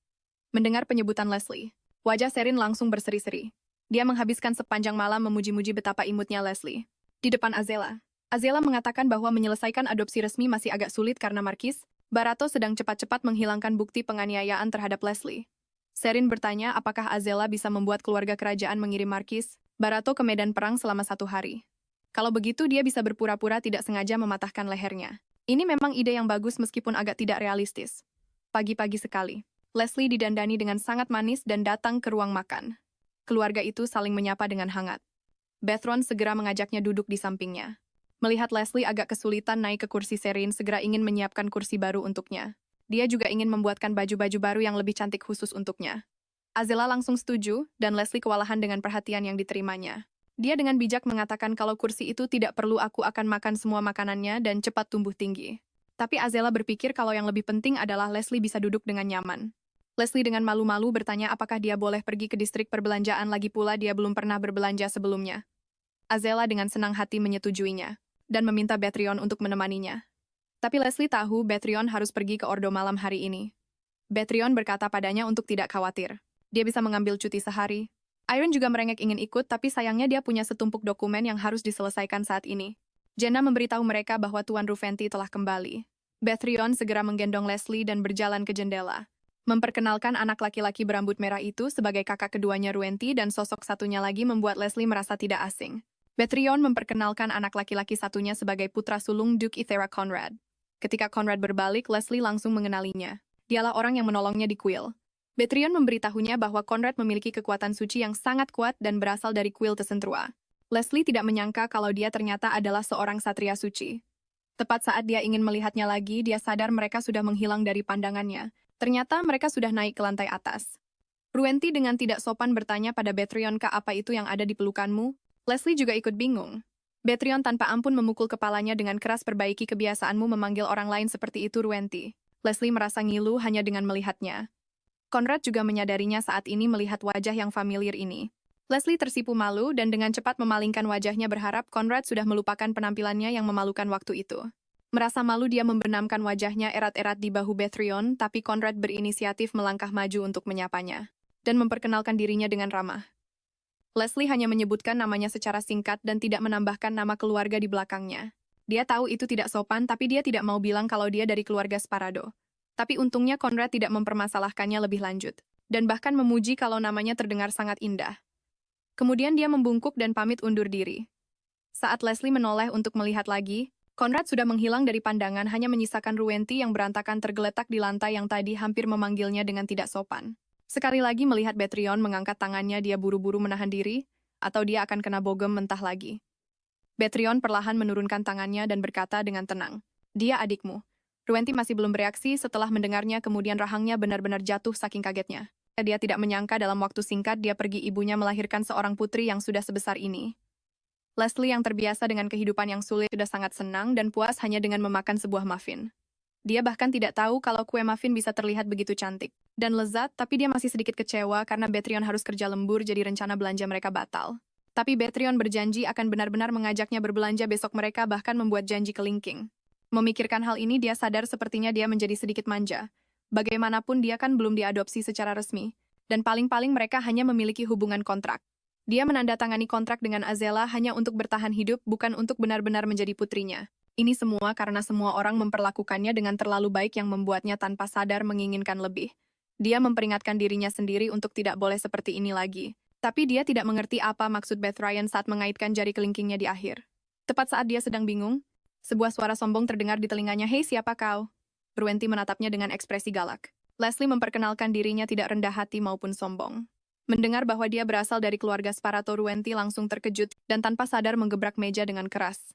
Mendengar penyebutan Leslie, wajah Sherin langsung berseri-seri. Dia menghabiskan sepanjang malam memuji-muji betapa imutnya Leslie. Di depan Azela, Azela mengatakan bahwa menyelesaikan adopsi resmi masih agak sulit karena Marquis Barato sedang cepat-cepat menghilangkan bukti penganiayaan terhadap Leslie. Sherin bertanya apakah Azela bisa membuat keluarga kerajaan mengirim Marquis Barato ke medan perang selama 1 hari. Kalau begitu dia bisa berpura-pura tidak sengaja mematahkan lehernya. Ini memang ide yang bagus meskipun agak tidak realistis. Pagi-pagi sekali, Leslie didandani dengan sangat manis dan datang ke ruang makan. Keluarga itu saling menyapa dengan hangat. Bethron segera mengajaknya duduk di sampingnya. Melihat Leslie agak kesulitan naik ke kursi, Sherin segera ingin menyiapkan kursi baru untuknya. Dia juga ingin membuatkan baju-baju baru yang lebih cantik khusus untuknya. Azela langsung setuju, dan Leslie kewalahan dengan perhatian yang diterimanya. Dia dengan bijak mengatakan kalau kursi itu tidak perlu, aku akan makan semua makanannya dan cepat tumbuh tinggi. Tapi Azela berpikir kalau yang lebih penting adalah Leslie bisa duduk dengan nyaman. Leslie dengan malu-malu bertanya apakah dia boleh pergi ke distrik perbelanjaan, lagi pula dia belum pernah berbelanja sebelumnya. Azela dengan senang hati menyetujuinya, dan meminta Bethron untuk menemaninya. Tapi Leslie tahu Bethron harus pergi ke Ordo malam hari ini. Bethron berkata padanya untuk tidak khawatir. Dia bisa mengambil cuti sehari. Iron juga merengek ingin ikut, tapi sayangnya dia punya setumpuk dokumen yang harus diselesaikan saat ini. Jenna memberitahu mereka bahwa Tuan Ruventi telah kembali. Bethron segera menggendong Leslie dan berjalan ke jendela. Memperkenalkan anak laki-laki berambut merah itu sebagai kakak keduanya Ruventi, dan sosok satunya lagi membuat Leslie merasa tidak asing. Bethron memperkenalkan anak laki-laki satunya sebagai putra sulung Duke Ithera Conrad. Ketika Conrad berbalik, Leslie langsung mengenalinya. Dialah orang yang menolongnya di kuil. Bethron memberitahunya bahwa Conrad memiliki kekuatan suci yang sangat kuat dan berasal dari kuil Tesentrua. Leslie tidak menyangka kalau dia ternyata adalah seorang satria suci. Tepat saat dia ingin melihatnya lagi, dia sadar mereka sudah menghilang dari pandangannya. Ternyata mereka sudah naik ke lantai atas. Ruventi dengan tidak sopan bertanya pada Bethron, "Kak, apa itu yang ada di pelukanmu?" Leslie juga ikut bingung. Bethron tanpa ampun memukul kepalanya dengan keras, "Perbaiki kebiasaanmu memanggil orang lain seperti itu, Ruventi." Leslie merasa ngilu hanya dengan melihatnya. Conrad juga menyadarinya saat ini melihat wajah yang familiar ini. Leslie tersipu malu dan dengan cepat memalingkan wajahnya berharap Conrad sudah melupakan penampilannya yang memalukan waktu itu. Merasa malu dia membenamkan wajahnya erat-erat di bahu Bethrion, tapi Conrad berinisiatif melangkah maju untuk menyapanya dan memperkenalkan dirinya dengan ramah. Leslie hanya menyebutkan namanya secara singkat dan tidak menambahkan nama keluarga di belakangnya. Dia tahu itu tidak sopan, tapi dia tidak mau bilang kalau dia dari keluarga Sparado. Tapi untungnya Conrad tidak mempermasalahkannya lebih lanjut, dan bahkan memuji kalau namanya terdengar sangat indah. Kemudian dia membungkuk dan pamit undur diri. Saat Leslie menoleh untuk melihat lagi, Conrad sudah menghilang dari pandangan, hanya menyisakan Ruenti yang berantakan tergeletak di lantai yang tadi hampir memanggilnya dengan tidak sopan. Sekali lagi melihat Bethrion mengangkat tangannya, dia buru-buru menahan diri, atau dia akan kena bogem mentah lagi. Bethrion perlahan menurunkan tangannya dan berkata dengan tenang, "Dia adikmu." Ruenti masih belum bereaksi setelah mendengarnya, kemudian rahangnya benar-benar jatuh saking kagetnya. Dia tidak menyangka dalam waktu singkat dia pergi ibunya melahirkan seorang putri yang sudah sebesar ini. Leslie yang terbiasa dengan kehidupan yang sulit sudah sangat senang dan puas hanya dengan memakan sebuah muffin. Dia bahkan tidak tahu kalau kue muffin bisa terlihat begitu cantik dan lezat, tapi dia masih sedikit kecewa karena Bethrion harus kerja lembur, jadi rencana belanja mereka batal. Tapi Bethrion berjanji akan benar-benar mengajaknya berbelanja besok, mereka bahkan membuat janji kelingking. Memikirkan hal ini, dia sadar sepertinya dia menjadi sedikit manja. Bagaimanapun dia kan belum diadopsi secara resmi, dan paling-paling mereka hanya memiliki hubungan kontrak. Dia menandatangani kontrak dengan Azela hanya untuk bertahan hidup, bukan untuk benar-benar menjadi putrinya. Ini semua karena semua orang memperlakukannya dengan terlalu baik yang membuatnya tanpa sadar menginginkan lebih. Dia memperingatkan dirinya sendiri untuk tidak boleh seperti ini lagi. Tapi dia tidak mengerti apa maksud Bethrion saat mengaitkan jari kelingkingnya di akhir. Tepat saat dia sedang bingung, sebuah suara sombong terdengar di telinganya. "Hei, siapa kau?" Ruenti menatapnya dengan ekspresi galak. Leslie memperkenalkan dirinya tidak rendah hati maupun sombong. Mendengar bahwa dia berasal dari keluarga Sparato, Ruenti langsung terkejut dan tanpa sadar menggebrak meja dengan keras.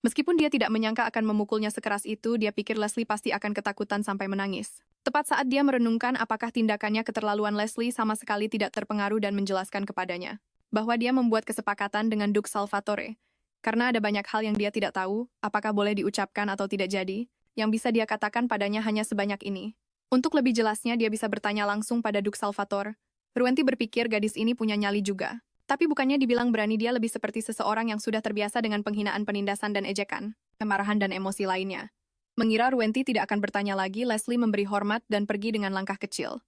Meskipun dia tidak menyangka akan memukulnya sekeras itu, dia pikir Leslie pasti akan ketakutan sampai menangis. Tepat saat dia merenungkan apakah tindakannya keterlaluan, Leslie sama sekali tidak terpengaruh dan menjelaskan kepadanya bahwa dia membuat kesepakatan dengan Duke Salvatore. Karena ada banyak hal yang dia tidak tahu, apakah boleh diucapkan atau tidak jadi, yang bisa dia katakan padanya hanya sebanyak ini. Untuk lebih jelasnya, dia bisa bertanya langsung pada Duke Salvatore. Ruenti berpikir gadis ini punya nyali juga. Tapi bukannya dibilang berani, dia lebih seperti seseorang yang sudah terbiasa dengan penghinaan, penindasan, dan ejekan, kemarahan, dan emosi lainnya. Mengira Ruenti tidak akan bertanya lagi, Leslie memberi hormat dan pergi dengan langkah kecil.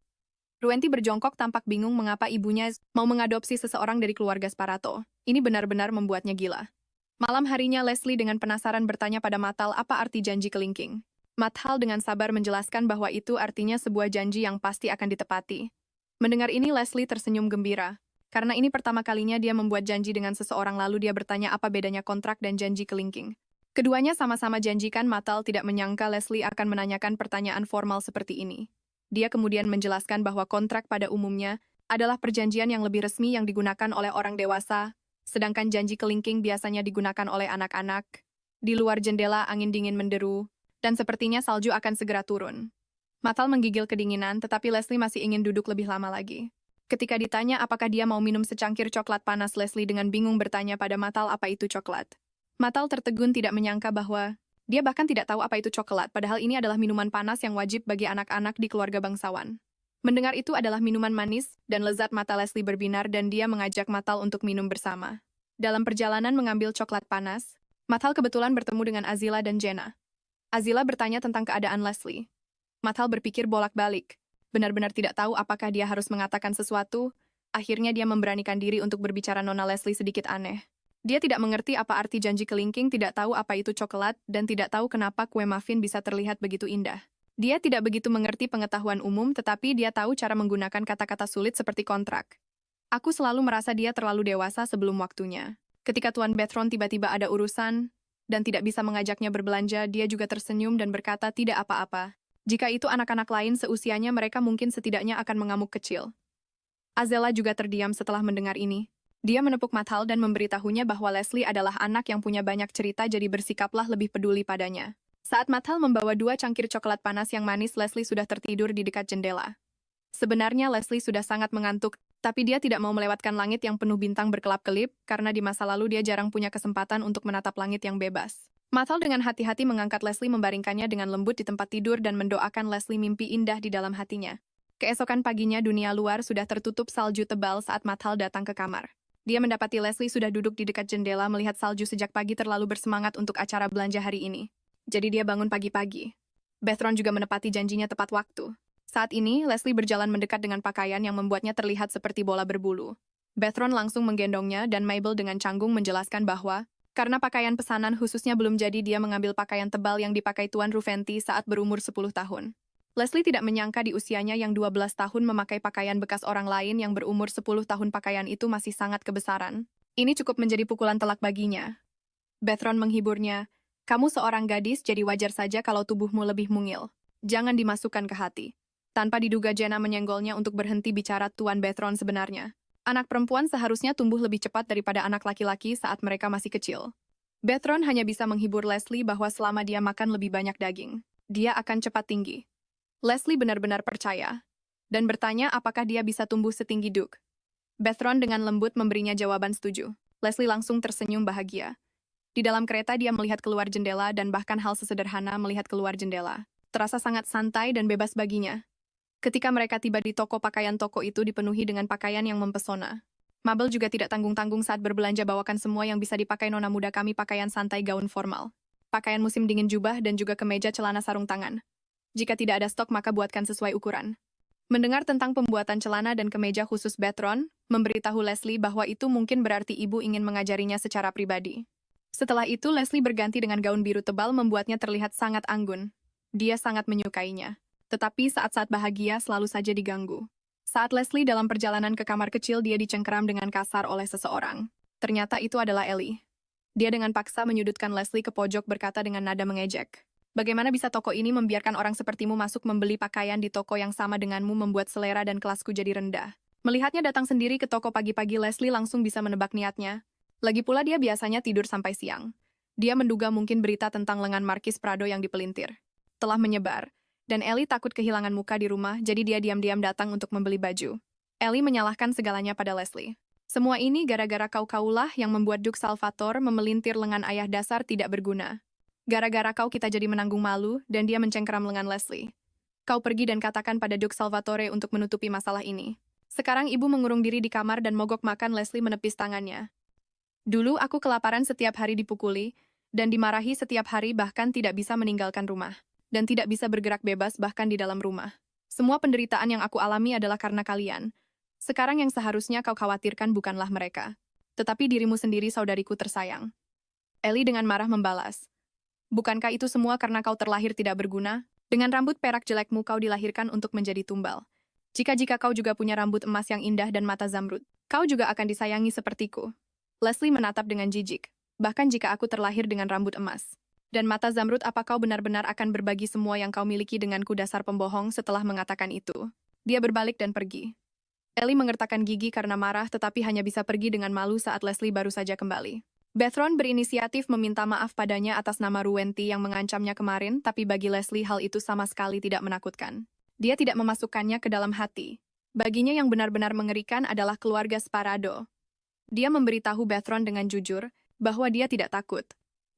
Ruenti berjongkok tampak bingung mengapa ibunya mau mengadopsi seseorang dari keluarga Sparato. Ini benar-benar membuatnya gila. Malam harinya Leslie dengan penasaran bertanya pada Matal apa arti janji kelingking. Matal dengan sabar menjelaskan bahwa itu artinya sebuah janji yang pasti akan ditepati. Mendengar ini Leslie tersenyum gembira. Karena ini pertama kalinya dia membuat janji dengan seseorang, lalu dia bertanya apa bedanya kontrak dan janji kelingking. Keduanya sama-sama janjikan. Matal tidak menyangka Leslie akan menanyakan pertanyaan formal seperti ini. Dia kemudian menjelaskan bahwa kontrak pada umumnya adalah perjanjian yang lebih resmi yang digunakan oleh orang dewasa, sedangkan janji kelingking biasanya digunakan oleh anak-anak. Di luar jendela angin dingin menderu, dan sepertinya salju akan segera turun. Matal menggigil kedinginan, tetapi Leslie masih ingin duduk lebih lama lagi. Ketika ditanya apakah dia mau minum secangkir coklat panas, Leslie dengan bingung bertanya pada Matal apa itu coklat. Matal tertegun, tidak menyangka bahwa dia bahkan tidak tahu apa itu coklat, padahal ini adalah minuman panas yang wajib bagi anak-anak di keluarga bangsawan. Mendengar itu adalah minuman manis, dan lezat mata Leslie berbinar dan dia mengajak Matal untuk minum bersama. Dalam perjalanan mengambil coklat panas, Matal kebetulan bertemu dengan Azila dan Jenna. Azila bertanya tentang keadaan Leslie. Matal berpikir bolak-balik. Benar-benar tidak tahu apakah dia harus mengatakan sesuatu. Akhirnya dia memberanikan diri untuk berbicara. Nona Leslie sedikit aneh. Dia tidak mengerti apa arti janji kelingking, tidak tahu apa itu coklat, dan tidak tahu kenapa kue muffin bisa terlihat begitu indah. Dia tidak begitu mengerti pengetahuan umum, tetapi dia tahu cara menggunakan kata-kata sulit seperti kontrak. Aku selalu merasa dia terlalu dewasa sebelum waktunya. Ketika Tuan Bethron tiba-tiba ada urusan dan tidak bisa mengajaknya berbelanja, dia juga tersenyum dan berkata tidak apa-apa. Jika itu anak-anak lain seusianya, mereka mungkin setidaknya akan mengamuk kecil. Azela juga terdiam setelah mendengar ini. Dia menepuk Matal dan memberitahunya bahwa Leslie adalah anak yang punya banyak cerita, jadi bersikaplah lebih peduli padanya. Saat Matal membawa 2 cangkir coklat panas yang manis, Leslie sudah tertidur di dekat jendela. Sebenarnya Leslie sudah sangat mengantuk, tapi dia tidak mau melewatkan langit yang penuh bintang berkelap-kelip, karena di masa lalu dia jarang punya kesempatan untuk menatap langit yang bebas. Matal dengan hati-hati mengangkat Leslie, membaringkannya dengan lembut di tempat tidur dan mendoakan Leslie mimpi indah di dalam hatinya. Keesokan paginya dunia luar sudah tertutup salju tebal saat Mathal datang ke kamar. Dia mendapati Leslie sudah duduk di dekat jendela melihat salju sejak pagi terlalu bersemangat untuk acara belanja hari ini. Jadi dia bangun pagi-pagi. Bethron juga menepati janjinya tepat waktu. Saat ini, Leslie berjalan mendekat dengan pakaian yang membuatnya terlihat seperti bola berbulu. Bethron langsung menggendongnya dan Mabel dengan canggung menjelaskan bahwa, karena pakaian pesanan khususnya belum jadi, dia mengambil pakaian tebal yang dipakai Tuan Ruventi saat berumur 10 tahun. Leslie tidak menyangka di usianya yang 12 tahun memakai pakaian bekas orang lain yang berumur 10 tahun pakaian itu masih sangat kebesaran. Ini cukup menjadi pukulan telak baginya. Bethron menghiburnya, "Kamu seorang gadis jadi wajar saja kalau tubuhmu lebih mungil. Jangan dimasukkan ke hati." Tanpa diduga Jenna menyenggolnya untuk berhenti bicara Tuan Bethron sebenarnya. Anak perempuan seharusnya tumbuh lebih cepat daripada anak laki-laki saat mereka masih kecil. Bethron hanya bisa menghibur Leslie bahwa selama dia makan lebih banyak daging, dia akan cepat tinggi. Leslie benar-benar percaya, dan bertanya apakah dia bisa tumbuh setinggi Duke. Bethron dengan lembut memberinya jawaban setuju. Leslie langsung tersenyum bahagia. Di dalam kereta dia melihat keluar jendela dan bahkan hal sesederhana melihat keluar jendela terasa sangat santai dan bebas baginya. Ketika mereka tiba di toko pakaian, toko itu dipenuhi dengan pakaian yang mempesona. Mabel juga tidak tanggung-tanggung saat berbelanja, bawakan semua yang bisa dipakai nona muda kami, pakaian santai, gaun formal, pakaian musim dingin, jubah, dan juga kemeja, celana, sarung tangan. Jika tidak ada stok, maka buatkan sesuai ukuran. Mendengar tentang pembuatan celana dan kemeja khusus, Bethron memberitahu Leslie bahwa itu mungkin berarti ibu ingin mengajarinya secara pribadi. Setelah itu, Leslie berganti dengan gaun biru tebal membuatnya terlihat sangat anggun. Dia sangat menyukainya. Tetapi saat-saat bahagia selalu saja diganggu. Saat Leslie dalam perjalanan ke kamar kecil, dia dicengkeram dengan kasar oleh seseorang. Ternyata itu adalah Ellie. Dia dengan paksa menyudutkan Leslie ke pojok, berkata dengan nada mengejek, "Bagaimana bisa toko ini membiarkan orang sepertimu masuk membeli pakaian di toko yang sama denganmu, membuat selera dan kelasku jadi rendah." Melihatnya datang sendiri ke toko pagi-pagi, Leslie langsung bisa menebak niatnya. Lagi pula dia biasanya tidur sampai siang. Dia menduga mungkin berita tentang lengan Markis Prado yang dipelintir telah menyebar, dan Ellie takut kehilangan muka di rumah, jadi dia diam-diam datang untuk membeli baju. Ellie menyalahkan segalanya pada Leslie. "Semua ini gara-gara kaulah yang membuat Duke Salvatore memelintir lengan ayah, dasar tidak berguna. Gara-gara kau kita jadi menanggung malu," dan dia mencengkeram lengan Leslie. "Kau pergi dan katakan pada Duke Salvatore untuk menutupi masalah ini. Sekarang ibu mengurung diri di kamar dan mogok makan." Leslie menepis tangannya. "Dulu aku kelaparan, setiap hari dipukuli, dan dimarahi setiap hari, bahkan tidak bisa meninggalkan rumah. Dan tidak bisa bergerak bebas bahkan di dalam rumah. Semua penderitaan yang aku alami adalah karena kalian. Sekarang yang seharusnya kau khawatirkan bukanlah mereka, tetapi dirimu sendiri, saudariku tersayang." Ellie dengan marah membalas, "Bukankah itu semua karena kau terlahir tidak berguna? Dengan rambut perak jelekmu kau dilahirkan untuk menjadi tumbal. Jika kau juga punya rambut emas yang indah dan mata zamrud, kau juga akan disayangi sepertiku." Leslie menatap dengan jijik. "Bahkan jika aku terlahir dengan rambut emas dan mata zamrud, apa kau benar-benar akan berbagi semua yang kau miliki denganku, dasar pembohong?" Setelah mengatakan itu, dia berbalik dan pergi. Ellie mengertakkan gigi karena marah, tetapi hanya bisa pergi dengan malu saat Leslie baru saja kembali. Bethron berinisiatif meminta maaf padanya atas nama Ruventi yang mengancamnya kemarin, tapi bagi Leslie hal itu sama sekali tidak menakutkan. Dia tidak memasukkannya ke dalam hati. Baginya yang benar-benar mengerikan adalah keluarga Sparado. Dia memberitahu Bethron dengan jujur bahwa dia tidak takut.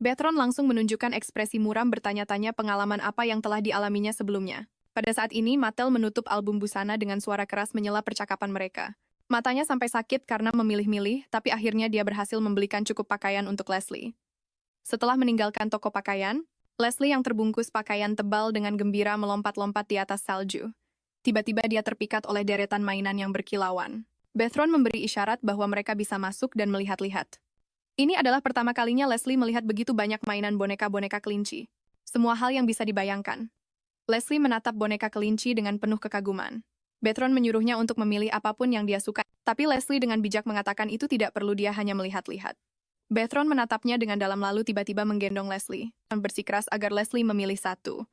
Bethron langsung menunjukkan ekspresi muram, bertanya-tanya pengalaman apa yang telah dialaminya sebelumnya. Pada saat ini, Mattel menutup album busana dengan suara keras menyela percakapan mereka. Matanya sampai sakit karena memilih-milih, tapi akhirnya dia berhasil membelikan cukup pakaian untuk Leslie. Setelah meninggalkan toko pakaian, Leslie yang terbungkus pakaian tebal dengan gembira melompat-lompat di atas salju. Tiba-tiba dia terpikat oleh deretan mainan yang berkilauan. Bethron memberi isyarat bahwa mereka bisa masuk dan melihat-lihat. Ini adalah pertama kalinya Leslie melihat begitu banyak mainan boneka-boneka kelinci. Semua hal yang bisa dibayangkan. Leslie menatap boneka kelinci dengan penuh kekaguman. Bethron menyuruhnya untuk memilih apapun yang dia suka, tapi Leslie dengan bijak mengatakan itu tidak perlu, dia hanya melihat-lihat. Bethron menatapnya dengan dalam lalu tiba-tiba menggendong Leslie dan bersikeras agar Leslie memilih satu.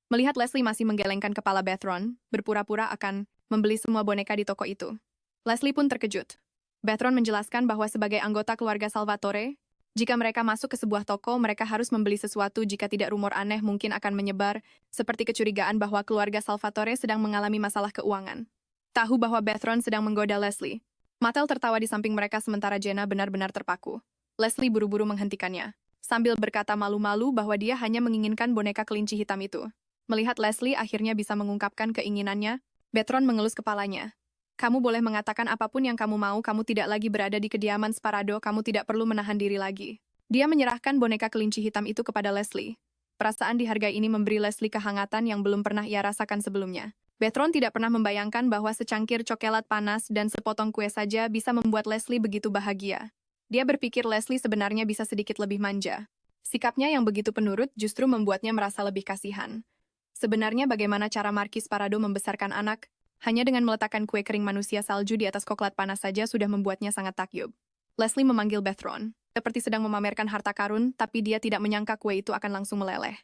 Melihat Leslie masih menggelengkan kepala, Bethron berpura-pura akan membeli semua boneka di toko itu. Leslie pun terkejut. Bethron menjelaskan bahwa sebagai anggota keluarga Salvatore, jika mereka masuk ke sebuah toko, mereka harus membeli sesuatu, jika tidak rumor aneh mungkin akan menyebar, seperti kecurigaan bahwa keluarga Salvatore sedang mengalami masalah keuangan. Tahu bahwa Bethron sedang menggoda Leslie. Mattel tertawa di samping mereka sementara Jenna benar-benar terpaku. Leslie buru-buru menghentikannya, sambil berkata malu-malu bahwa dia hanya menginginkan boneka kelinci hitam itu. Melihat Leslie akhirnya bisa mengungkapkan keinginannya, Betron mengelus kepalanya. Kamu boleh mengatakan apapun yang kamu mau, kamu tidak lagi berada di kediaman Sparado, kamu tidak perlu menahan diri lagi. Dia menyerahkan boneka kelinci hitam itu kepada Leslie. Perasaan dihargai ini memberi Leslie kehangatan yang belum pernah ia rasakan sebelumnya. Betron tidak pernah membayangkan bahwa secangkir coklat panas dan sepotong kue saja bisa membuat Leslie begitu bahagia. Dia berpikir Leslie sebenarnya bisa sedikit lebih manja. Sikapnya yang begitu penurut justru membuatnya merasa lebih kasihan. Sebenarnya bagaimana cara Markis Parado membesarkan anak? Hanya dengan meletakkan kue kering manusia salju di atas coklat panas saja sudah membuatnya sangat takjub. Leslie memanggil Betron, seperti sedang memamerkan harta karun, tapi dia tidak menyangka kue itu akan langsung meleleh.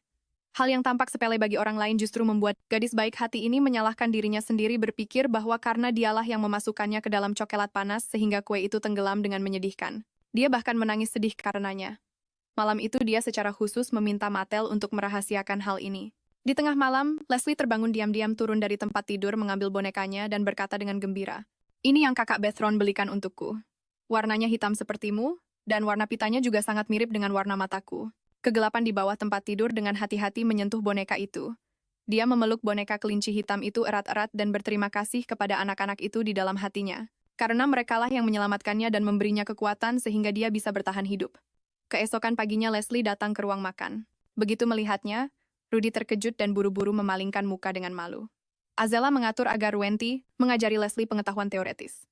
Hal yang tampak sepele bagi orang lain justru membuat gadis baik hati ini menyalahkan dirinya sendiri, berpikir bahwa karena dialah yang memasukkannya ke dalam coklat panas sehingga kue itu tenggelam dengan menyedihkan. Dia bahkan menangis sedih karenanya. Malam itu dia secara khusus meminta Mattel untuk merahasiakan hal ini. Di tengah malam, Leslie terbangun diam-diam turun dari tempat tidur mengambil bonekanya dan berkata dengan gembira, "Ini yang kakak Betron belikan untukku. Warnanya hitam sepertimu, dan warna pitanya juga sangat mirip dengan warna mataku." Kegelapan di bawah tempat tidur dengan hati-hati menyentuh boneka itu. Dia memeluk boneka kelinci hitam itu erat-erat dan berterima kasih kepada anak-anak itu di dalam hatinya. Karena merekalah yang menyelamatkannya dan memberinya kekuatan sehingga dia bisa bertahan hidup. Keesokan paginya Leslie datang ke ruang makan. Begitu melihatnya, Rudy terkejut dan buru-buru memalingkan muka dengan malu. Azela mengatur agar Ruenti mengajari Leslie pengetahuan teoretis.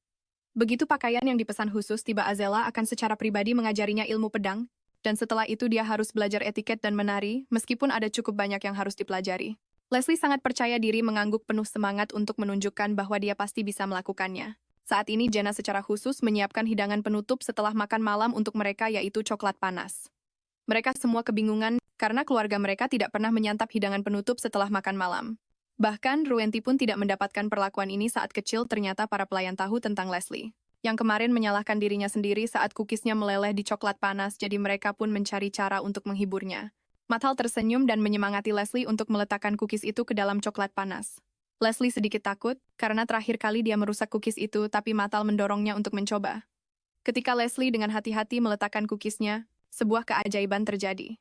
Begitu pakaian yang dipesan khusus tiba, Azela akan secara pribadi mengajarinya ilmu pedang, dan setelah itu dia harus belajar etiket dan menari, meskipun ada cukup banyak yang harus dipelajari. Leslie sangat percaya diri, mengangguk penuh semangat untuk menunjukkan bahwa dia pasti bisa melakukannya. Saat ini Jenna secara khusus menyiapkan hidangan penutup setelah makan malam untuk mereka, yaitu coklat panas. Mereka semua kebingungan karena keluarga mereka tidak pernah menyantap hidangan penutup setelah makan malam. Bahkan Ruenti pun tidak mendapatkan perlakuan ini saat kecil. Ternyata para pelayan tahu tentang Leslie, yang kemarin menyalahkan dirinya sendiri saat cookiesnya meleleh di coklat panas, jadi mereka pun mencari cara untuk menghiburnya. Mattel tersenyum dan menyemangati Leslie untuk meletakkan cookies itu ke dalam coklat panas. Leslie sedikit takut, karena terakhir kali dia merusak cookies itu, tapi Mattel mendorongnya untuk mencoba. Ketika Leslie dengan hati-hati meletakkan cookiesnya, sebuah keajaiban terjadi.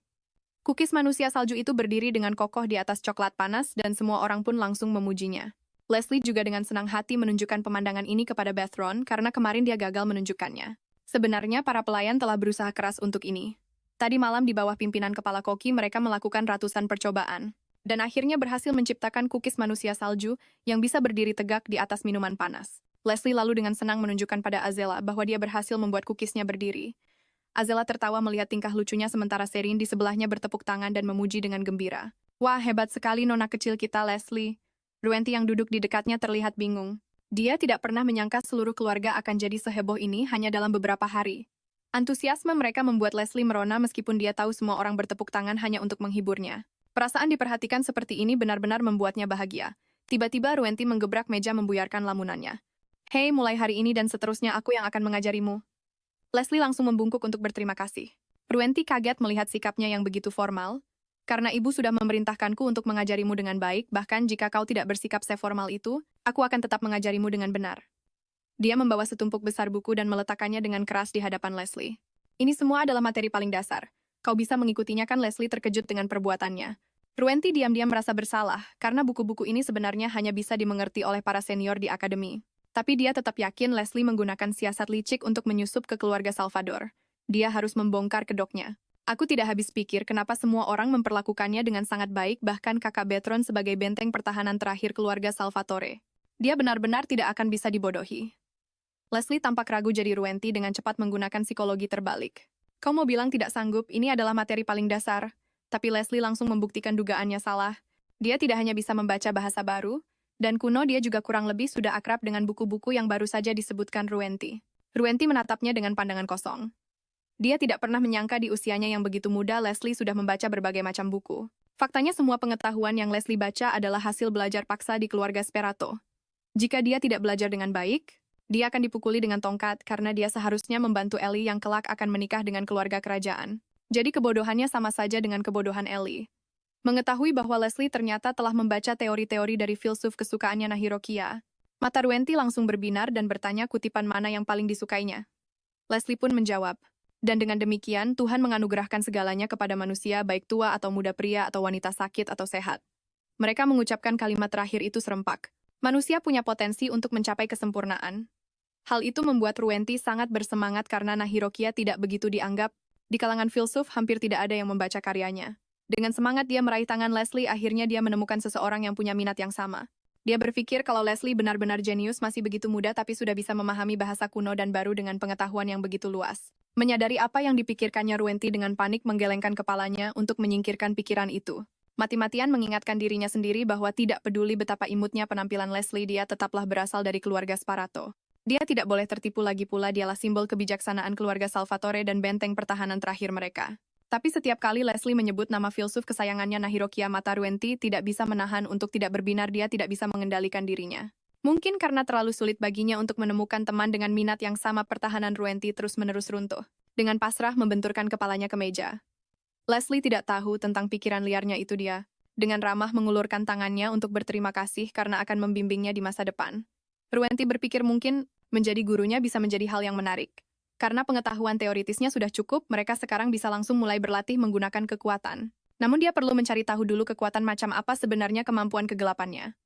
Cookies manusia salju itu berdiri dengan kokoh di atas coklat panas dan semua orang pun langsung memujinya. Leslie juga dengan senang hati menunjukkan pemandangan ini kepada Betron karena kemarin dia gagal menunjukkannya. Sebenarnya para pelayan telah berusaha keras untuk ini. Tadi malam di bawah pimpinan Kepala Koki mereka melakukan ratusan percobaan, dan akhirnya berhasil menciptakan cookies manusia salju yang bisa berdiri tegak di atas minuman panas. Leslie lalu dengan senang menunjukkan pada Azela bahwa dia berhasil membuat cookiesnya berdiri. Azela tertawa melihat tingkah lucunya sementara Serin di sebelahnya bertepuk tangan dan memuji dengan gembira. "Wah, hebat sekali nona kecil kita, Leslie." Ruenti yang duduk di dekatnya terlihat bingung. Dia tidak pernah menyangka seluruh keluarga akan jadi seheboh ini hanya dalam beberapa hari. Antusiasme mereka membuat Leslie merona meskipun dia tahu semua orang bertepuk tangan hanya untuk menghiburnya. Perasaan diperhatikan seperti ini benar-benar membuatnya bahagia. Tiba-tiba Ruenti menggebrak meja membuyarkan lamunannya. "Hei, mulai hari ini dan seterusnya aku yang akan mengajarimu." Leslie langsung membungkuk untuk berterima kasih. Ruenti kaget melihat sikapnya yang begitu formal. "Karena ibu sudah memerintahkanku untuk mengajarimu dengan baik, bahkan jika kau tidak bersikap seformal itu, aku akan tetap mengajarimu dengan benar." Dia membawa setumpuk besar buku dan meletakkannya dengan keras di hadapan Leslie. "Ini semua adalah materi paling dasar. Kau bisa mengikutinya kan?" Leslie terkejut dengan perbuatannya. Ruenti diam-diam merasa bersalah, karena buku-buku ini sebenarnya hanya bisa dimengerti oleh para senior di akademi. Tapi dia tetap yakin Leslie menggunakan siasat licik untuk menyusup ke keluarga Salvador. Dia harus membongkar kedoknya. "Aku tidak habis pikir kenapa semua orang memperlakukannya dengan sangat baik, bahkan kakak Betron sebagai benteng pertahanan terakhir keluarga Salvatore. Dia benar-benar tidak akan bisa dibodohi." Leslie tampak ragu, jadi Ruenti dengan cepat menggunakan psikologi terbalik. "Kau mau bilang tidak sanggup, ini adalah materi paling dasar." Tapi Leslie langsung membuktikan dugaannya salah. Dia tidak hanya bisa membaca bahasa baru, dan kuno, dia juga kurang lebih sudah akrab dengan buku-buku yang baru saja disebutkan Ruenti. Ruenti menatapnya dengan pandangan kosong. Dia tidak pernah menyangka di usianya yang begitu muda Leslie sudah membaca berbagai macam buku. Faktanya semua pengetahuan yang Leslie baca adalah hasil belajar paksa di keluarga Sperato. Jika dia tidak belajar dengan baik, dia akan dipukuli dengan tongkat karena dia seharusnya membantu Ellie yang kelak akan menikah dengan keluarga kerajaan. Jadi kebodohannya sama saja dengan kebodohan Ellie. Mengetahui bahwa Leslie ternyata telah membaca teori-teori dari filsuf kesukaannya Nahirokia, mata Ruenti langsung berbinar dan bertanya kutipan mana yang paling disukainya. Leslie pun menjawab. Dan dengan demikian, Tuhan menganugerahkan segalanya kepada manusia, baik tua atau muda, pria atau wanita, sakit atau sehat. Mereka mengucapkan kalimat terakhir itu serempak. Manusia punya potensi untuk mencapai kesempurnaan. Hal itu membuat Ruenti sangat bersemangat karena Nahirokia tidak begitu dianggap. Di kalangan filsuf, hampir tidak ada yang membaca karyanya. Dengan semangat dia meraih tangan Leslie, akhirnya dia menemukan seseorang yang punya minat yang sama. Dia berpikir kalau Leslie benar-benar jenius, masih begitu muda tapi sudah bisa memahami bahasa kuno dan baru dengan pengetahuan yang begitu luas. Menyadari apa yang dipikirkannya, Ruenti dengan panik menggelengkan kepalanya untuk menyingkirkan pikiran itu. Mati-matian mengingatkan dirinya sendiri bahwa tidak peduli betapa imutnya penampilan Leslie, dia tetaplah berasal dari keluarga Sparato. Dia tidak boleh tertipu lagi pula, dialah simbol kebijaksanaan keluarga Salvatore dan benteng pertahanan terakhir mereka. Tapi setiap kali Leslie menyebut nama filsuf kesayangannya Nahirokia, mata Ruenti tidak bisa menahan untuk tidak berbinar, dia tidak bisa mengendalikan dirinya. Mungkin karena terlalu sulit baginya untuk menemukan teman dengan minat yang sama, pertahanan Ruenti terus-menerus runtuh. Dengan pasrah membenturkan kepalanya ke meja. Leslie tidak tahu tentang pikiran liarnya itu. Dia dengan ramah mengulurkan tangannya untuk berterima kasih karena akan membimbingnya di masa depan. Ruenti berpikir mungkin menjadi gurunya bisa menjadi hal yang menarik. Karena pengetahuan teoritisnya sudah cukup, mereka sekarang bisa langsung mulai berlatih menggunakan kekuatan. Namun dia perlu mencari tahu dulu kekuatan macam apa sebenarnya kemampuan kegelapannya.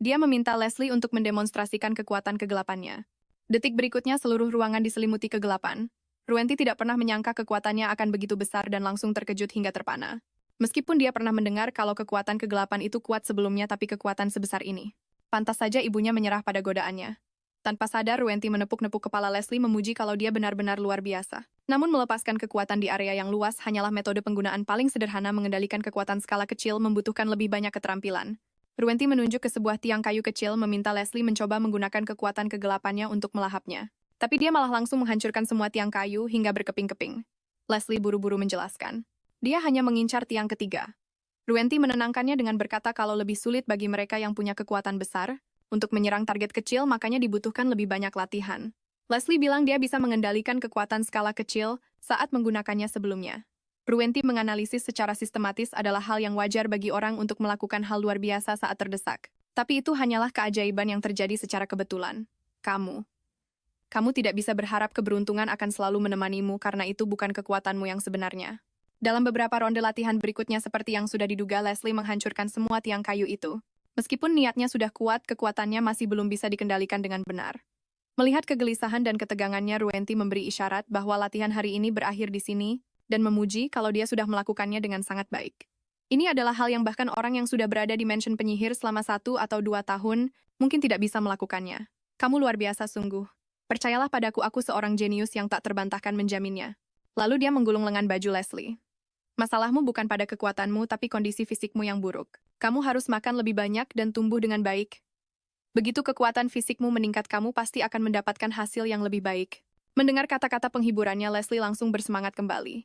Dia meminta Leslie untuk mendemonstrasikan kekuatan kegelapannya. Detik berikutnya seluruh ruangan diselimuti kegelapan. Ruenti tidak pernah menyangka kekuatannya akan begitu besar dan langsung terkejut hingga terpana. Meskipun dia pernah mendengar kalau kekuatan kegelapan itu kuat sebelumnya, tapi kekuatan sebesar ini. Pantas saja ibunya menyerah pada godaannya. Tanpa sadar, Ruenti menepuk-nepuk kepala Leslie memuji kalau dia benar-benar luar biasa. Namun melepaskan kekuatan di area yang luas hanyalah metode penggunaan paling sederhana. Mengendalikan kekuatan skala kecil membutuhkan lebih banyak keterampilan. Ruenti menunjuk ke sebuah tiang kayu kecil, meminta Leslie mencoba menggunakan kekuatan kegelapannya untuk melahapnya. Tapi dia malah langsung menghancurkan semua tiang kayu hingga berkeping-keping. Leslie buru-buru menjelaskan. Dia hanya mengincar tiang ketiga. Ruenti menenangkannya dengan berkata kalau lebih sulit bagi mereka yang punya kekuatan besar untuk menyerang target kecil, makanya dibutuhkan lebih banyak latihan. Leslie bilang dia bisa mengendalikan kekuatan skala kecil saat menggunakannya sebelumnya. Ruenti menganalisis secara sistematis adalah hal yang wajar bagi orang untuk melakukan hal luar biasa saat terdesak. Tapi itu hanyalah keajaiban yang terjadi secara kebetulan. Kamu tidak bisa berharap keberuntungan akan selalu menemanimu karena itu bukan kekuatanmu yang sebenarnya. Dalam beberapa ronde latihan berikutnya, seperti yang sudah diduga, Leslie menghancurkan semua tiang kayu itu. Meskipun niatnya sudah kuat, kekuatannya masih belum bisa dikendalikan dengan benar. Melihat kegelisahan dan ketegangannya, Ruenti memberi isyarat bahwa latihan hari ini berakhir di sini dan memuji kalau dia sudah melakukannya dengan sangat baik. Ini adalah hal yang bahkan orang yang sudah berada di mansion penyihir selama 1 atau 2 tahun mungkin tidak bisa melakukannya. Kamu luar biasa sungguh. Percayalah padaku, aku seorang jenius yang tak terbantahkan, menjaminnya. Lalu dia menggulung lengan baju Leslie. Masalahmu bukan pada kekuatanmu, tapi kondisi fisikmu yang buruk. Kamu harus makan lebih banyak dan tumbuh dengan baik. Begitu kekuatan fisikmu meningkat, kamu pasti akan mendapatkan hasil yang lebih baik. Mendengar kata-kata penghiburannya, Leslie langsung bersemangat kembali.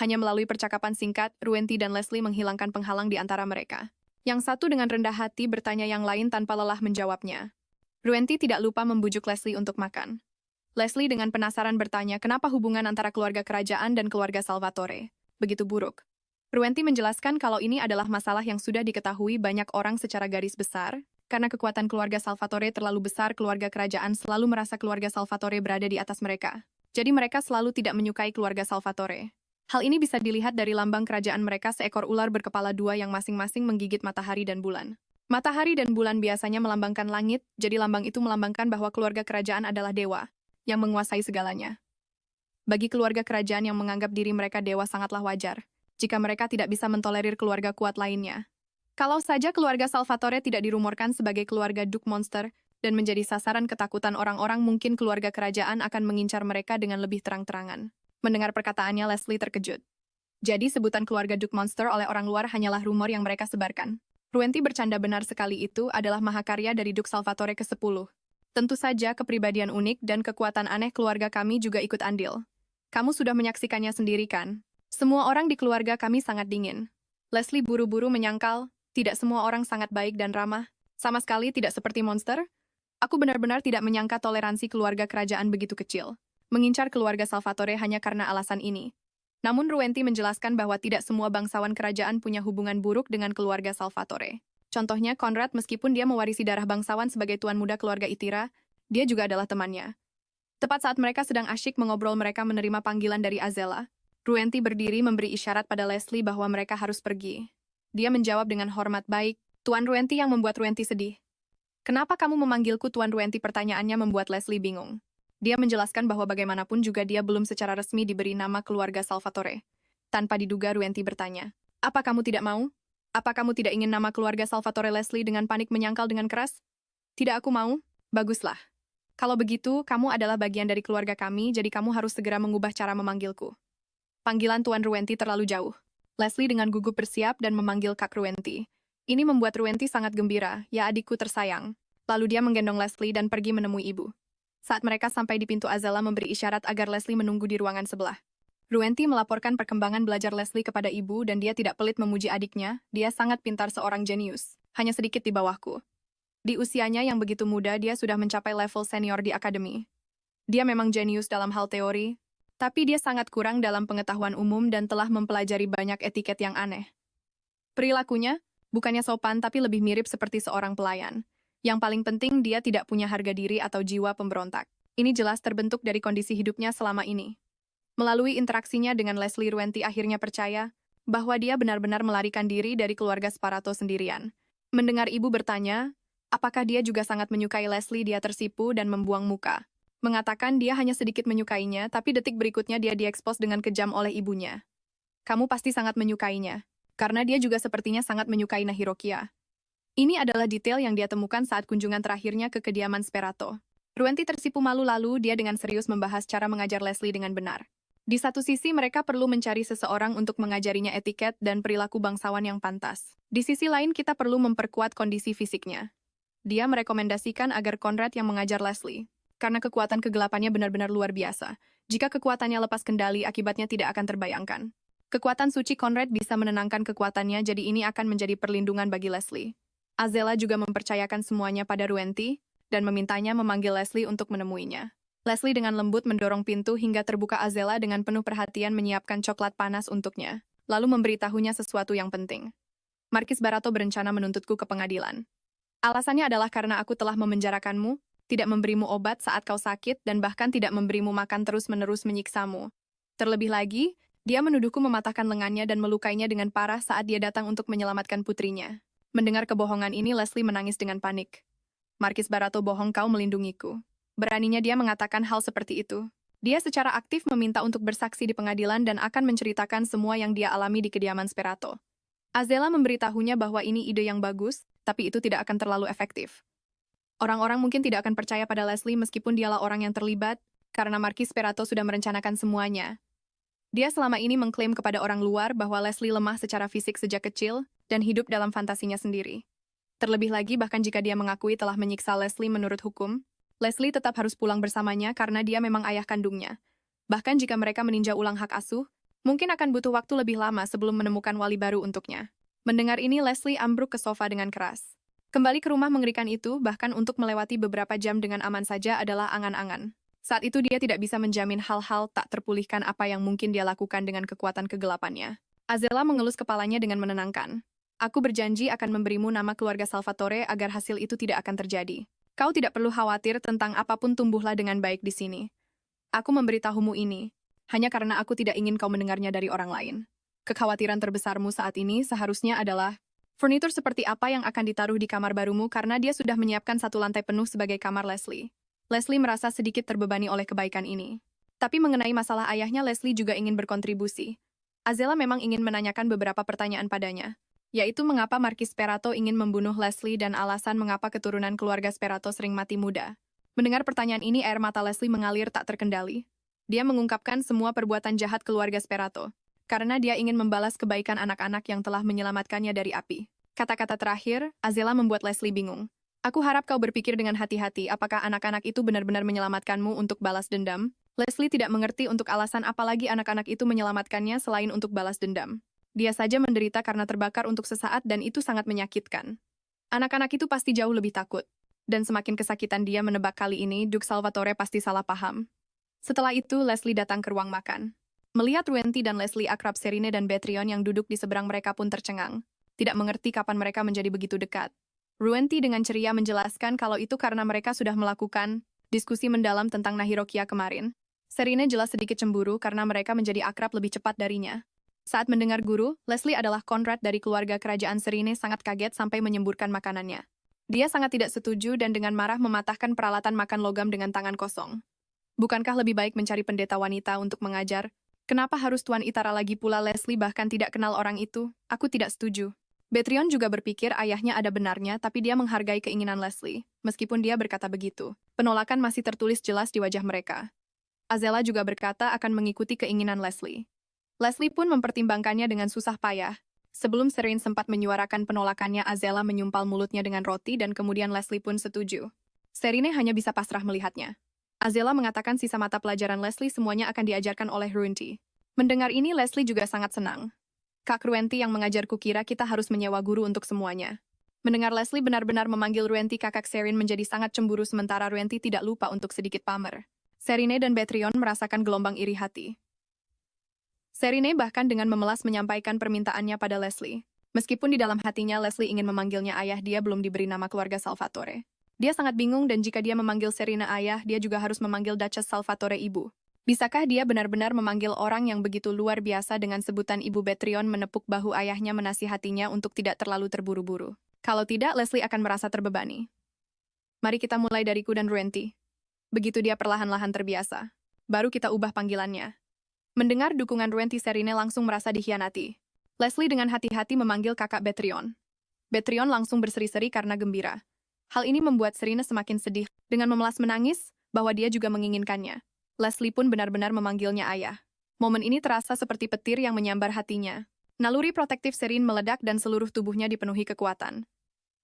Hanya melalui percakapan singkat, Ruenti dan Leslie menghilangkan penghalang di antara mereka. Yang satu dengan rendah hati bertanya yang lain tanpa lelah menjawabnya. Ruenti tidak lupa membujuk Leslie untuk makan. Leslie dengan penasaran bertanya kenapa hubungan antara keluarga kerajaan dan keluarga Salvatore begitu buruk. Ruenti menjelaskan kalau ini adalah masalah yang sudah diketahui banyak orang secara garis besar, karena kekuatan keluarga Salvatore terlalu besar, keluarga kerajaan selalu merasa keluarga Salvatore berada di atas mereka. Jadi mereka selalu tidak menyukai keluarga Salvatore. Hal ini bisa dilihat dari lambang kerajaan mereka, seekor ular berkepala 2 yang masing-masing menggigit matahari dan bulan. Matahari dan bulan biasanya melambangkan langit, jadi lambang itu melambangkan bahwa keluarga kerajaan adalah dewa yang menguasai segalanya. Bagi keluarga kerajaan yang menganggap diri mereka dewa, sangatlah wajar jika mereka tidak bisa mentolerir keluarga kuat lainnya. Kalau saja keluarga Salvatore tidak dirumorkan sebagai keluarga Duke Monster dan menjadi sasaran ketakutan orang-orang, mungkin keluarga kerajaan akan mengincar mereka dengan lebih terang-terangan. Mendengar perkataannya, Leslie terkejut. Jadi sebutan keluarga Duke Monster oleh orang luar hanyalah rumor yang mereka sebarkan. Ruenti bercanda, benar sekali, itu adalah mahakarya dari Duke Salvatore ke-10. Tentu saja kepribadian unik dan kekuatan aneh keluarga kami juga ikut andil. Kamu sudah menyaksikannya sendiri kan? Semua orang di keluarga kami sangat dingin. Leslie buru-buru menyangkal, tidak semua orang sangat baik dan ramah. Sama sekali tidak seperti monster. Aku benar-benar tidak menyangka toleransi keluarga kerajaan begitu kecil. Mengincar keluarga Salvatore hanya karena alasan ini. Namun Ruenti menjelaskan bahwa tidak semua bangsawan kerajaan punya hubungan buruk dengan keluarga Salvatore. Contohnya Conrad, meskipun dia mewarisi darah bangsawan sebagai tuan muda keluarga Itira, dia juga adalah temannya. Tepat saat mereka sedang asyik mengobrol, mereka menerima panggilan dari Azela. Ruenti berdiri memberi isyarat pada Leslie bahwa mereka harus pergi. Dia menjawab dengan hormat, baik, Tuan Ruenti, yang membuat Ruenti sedih. Kenapa kamu memanggilku Tuan Ruenti? Pertanyaannya membuat Leslie bingung. Dia menjelaskan bahwa bagaimanapun juga dia belum secara resmi diberi nama keluarga Salvatore. Tanpa diduga, Ruenti bertanya, "Apa kamu tidak mau? Apa kamu tidak ingin nama keluarga Salvatore?" Leslie dengan panik menyangkal dengan keras. "Tidak, aku mau." "Baguslah. Kalau begitu, kamu adalah bagian dari keluarga kami, jadi kamu harus segera mengubah cara memanggilku." Panggilan Tuan Ruenti terlalu jauh. Leslie dengan gugup bersiap dan memanggil Kak Ruenti. Ini membuat Ruenti sangat gembira, "Ya adikku tersayang." Lalu dia menggendong Leslie dan pergi menemui ibu. Saat mereka sampai di pintu, Azela memberi isyarat agar Leslie menunggu di ruangan sebelah. Ruenti melaporkan perkembangan belajar Leslie kepada ibu dan dia tidak pelit memuji adiknya, "Dia sangat pintar, seorang jenius. Hanya sedikit di bawahku." Di usianya yang begitu muda, dia sudah mencapai level senior di akademi. Dia memang jenius dalam hal teori, tapi dia sangat kurang dalam pengetahuan umum dan telah mempelajari banyak etiket yang aneh. Perilakunya, bukannya sopan tapi lebih mirip seperti seorang pelayan. Yang paling penting, dia tidak punya harga diri atau jiwa pemberontak. Ini jelas terbentuk dari kondisi hidupnya selama ini. Melalui interaksinya dengan Leslie, Ruenti akhirnya percaya bahwa dia benar-benar melarikan diri dari keluarga Sparato sendirian. Mendengar ibu bertanya, apakah dia juga sangat menyukai Leslie, dia tersipu dan membuang muka. Mengatakan dia hanya sedikit menyukainya, tapi detik berikutnya dia diekspos dengan kejam oleh ibunya. "Kamu pasti sangat menyukainya, karena dia juga sepertinya sangat menyukai Nahirokia." Ini adalah detail yang dia temukan saat kunjungan terakhirnya ke kediaman Sperato. Ruenti tersipu malu, lalu dia dengan serius membahas cara mengajar Leslie dengan benar. Di satu sisi, mereka perlu mencari seseorang untuk mengajarinya etiket dan perilaku bangsawan yang pantas. Di sisi lain, kita perlu memperkuat kondisi fisiknya. Dia merekomendasikan agar Conrad yang mengajar Leslie, karena kekuatan kegelapannya benar-benar luar biasa. Jika kekuatannya lepas kendali, akibatnya tidak akan terbayangkan. Kekuatan suci Conrad bisa menenangkan kekuatannya, jadi ini akan menjadi perlindungan bagi Leslie. Azela juga mempercayakan semuanya pada Ruenti dan memintanya memanggil Leslie untuk menemuinya. Leslie dengan lembut mendorong pintu hingga terbuka. Azela dengan penuh perhatian menyiapkan coklat panas untuknya, lalu memberitahunya sesuatu yang penting. "Markis Barato berencana menuntutku ke pengadilan. Alasannya adalah karena aku telah memenjarakanmu, tidak memberimu obat saat kau sakit, dan bahkan tidak memberimu makan, terus-menerus menyiksamu. Terlebih lagi, dia menuduhku mematahkan lengannya dan melukainya dengan parah saat dia datang untuk menyelamatkan putrinya." Mendengar kebohongan ini, Leslie menangis dengan panik. "Markis Barato bohong, kau melindungiku." Beraninya dia mengatakan hal seperti itu. Dia secara aktif meminta untuk bersaksi di pengadilan dan akan menceritakan semua yang dia alami di kediaman Sperato. Azela memberitahunya bahwa ini ide yang bagus, tapi itu tidak akan terlalu efektif. Orang-orang mungkin tidak akan percaya pada Leslie meskipun dialah orang yang terlibat, karena Markis Sperato sudah merencanakan semuanya. Dia selama ini mengklaim kepada orang luar bahwa Leslie lemah secara fisik sejak kecil dan hidup dalam fantasinya sendiri. Terlebih lagi, bahkan jika dia mengakui telah menyiksa Leslie menurut hukum, Leslie tetap harus pulang bersamanya karena dia memang ayah kandungnya. Bahkan jika mereka meninjau ulang hak asuh, mungkin akan butuh waktu lebih lama sebelum menemukan wali baru untuknya. Mendengar ini, Leslie ambruk ke sofa dengan keras. Kembali ke rumah mengerikan itu, bahkan untuk melewati beberapa jam dengan aman saja, adalah angan-angan. Saat itu dia tidak bisa menjamin hal-hal tak terpulihkan apa yang mungkin dia lakukan dengan kekuatan kegelapannya. Azela mengelus kepalanya dengan menenangkan. "Aku berjanji akan memberimu nama keluarga Salvatore agar hasil itu tidak akan terjadi. Kau tidak perlu khawatir tentang apapun, tumbuhlah dengan baik di sini. Aku memberitahumu ini, hanya karena aku tidak ingin kau mendengarnya dari orang lain. Kekhawatiran terbesarmu saat ini seharusnya adalah furnitur seperti apa yang akan ditaruh di kamar barumu, karena dia sudah menyiapkan satu lantai penuh sebagai kamar Leslie." Leslie merasa sedikit terbebani oleh kebaikan ini. Tapi mengenai masalah ayahnya, Leslie juga ingin berkontribusi. Azela memang ingin menanyakan beberapa pertanyaan padanya, yaitu mengapa Markis Sperato ingin membunuh Leslie dan alasan mengapa keturunan keluarga Sperato sering mati muda. Mendengar pertanyaan ini, air mata Leslie mengalir tak terkendali. Dia mengungkapkan semua perbuatan jahat keluarga Sperato, karena dia ingin membalas kebaikan anak-anak yang telah menyelamatkannya dari api. Kata-kata terakhir, Azela membuat Leslie bingung. "Aku harap kau berpikir dengan hati-hati apakah anak-anak itu benar-benar menyelamatkanmu untuk balas dendam." Leslie tidak mengerti untuk alasan apa lagi anak-anak itu menyelamatkannya selain untuk balas dendam. Dia saja menderita karena terbakar untuk sesaat dan itu sangat menyakitkan. Anak-anak itu pasti jauh lebih takut. Dan semakin kesakitan dia menebak kali ini, Duke Salvatore pasti salah paham. Setelah itu, Leslie datang ke ruang makan. Melihat Ruenti dan Leslie akrab, Serine dan Betrion yang duduk di seberang mereka pun tercengang. Tidak mengerti kapan mereka menjadi begitu dekat. Ruenti dengan ceria menjelaskan kalau itu karena mereka sudah melakukan diskusi mendalam tentang Nahirokia kemarin. Serine jelas sedikit cemburu karena mereka menjadi akrab lebih cepat darinya. Saat mendengar guru, Leslie adalah Conrad dari keluarga kerajaan, Serine sangat kaget sampai menyemburkan makanannya. Dia sangat tidak setuju dan dengan marah mematahkan peralatan makan logam dengan tangan kosong. Bukankah lebih baik mencari pendeta wanita untuk mengajar? Kenapa harus Tuan Itara lagi pula Leslie bahkan tidak kenal orang itu? Aku tidak setuju. Betrion juga berpikir ayahnya ada benarnya, tapi dia menghargai keinginan Leslie. Meskipun dia berkata begitu, penolakan masih tertulis jelas di wajah mereka. Azela juga berkata akan mengikuti keinginan Leslie. Leslie pun mempertimbangkannya dengan susah payah. Sebelum Serene sempat menyuarakan penolakannya, Azela menyumpal mulutnya dengan roti dan kemudian Leslie pun setuju. Serene hanya bisa pasrah melihatnya. Azela mengatakan sisa mata pelajaran Leslie semuanya akan diajarkan oleh Ruenti. Mendengar ini, Leslie juga sangat senang. Kak Ruenti yang mengajarku kira kita harus menyewa guru untuk semuanya. Mendengar Leslie benar-benar memanggil Ruenti kakak Serene menjadi sangat cemburu sementara Ruenti tidak lupa untuk sedikit pamer. Serene dan Betrion merasakan gelombang iri hati. Serene bahkan dengan memelas menyampaikan permintaannya pada Leslie. Meskipun di dalam hatinya Leslie ingin memanggilnya ayah, dia belum diberi nama keluarga Salvatore. Dia sangat bingung dan jika dia memanggil Serena ayah, dia juga harus memanggil Duchess Salvatore ibu. Bisakah dia benar-benar memanggil orang yang begitu luar biasa dengan sebutan Ibu? Betrion menepuk bahu ayahnya menasihatinya untuk tidak terlalu terburu-buru. Kalau tidak, Leslie akan merasa terbebani. Mari kita mulai dariku dan Ruenti. Begitu dia perlahan-lahan terbiasa. Baru kita ubah panggilannya. Mendengar dukungan Ruenti, Serene langsung merasa dikhianati. Leslie dengan hati-hati memanggil kakak Betrion. Betrion langsung berseri-seri karena gembira. Hal ini membuat Serena semakin sedih. Dengan memelas menangis, bahwa dia juga menginginkannya. Leslie pun benar-benar memanggilnya ayah. Momen ini terasa seperti petir yang menyambar hatinya. Naluri protektif Serene meledak dan seluruh tubuhnya dipenuhi kekuatan.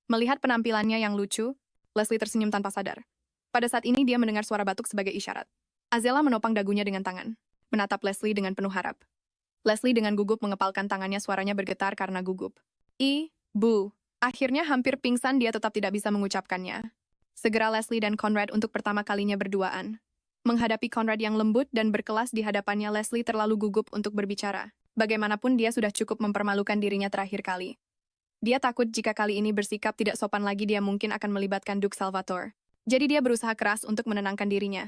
Melihat penampilannya yang lucu, Leslie tersenyum tanpa sadar. Pada saat ini dia mendengar suara batuk sebagai isyarat. Azela menopang dagunya dengan tangan, menatap Leslie dengan penuh harap. Leslie dengan gugup mengepalkan tangannya, suaranya bergetar karena gugup. Ibu. Akhirnya hampir pingsan, dia tetap tidak bisa mengucapkannya. Segera Leslie dan Conrad untuk pertama kalinya berduaan. Menghadapi Conrad yang lembut dan berkelas di hadapannya, Leslie terlalu gugup untuk berbicara. Bagaimanapun dia sudah cukup mempermalukan dirinya terakhir kali. Dia takut jika kali ini bersikap tidak sopan lagi dia mungkin akan melibatkan Duke Salvatore. Jadi dia berusaha keras untuk menenangkan dirinya.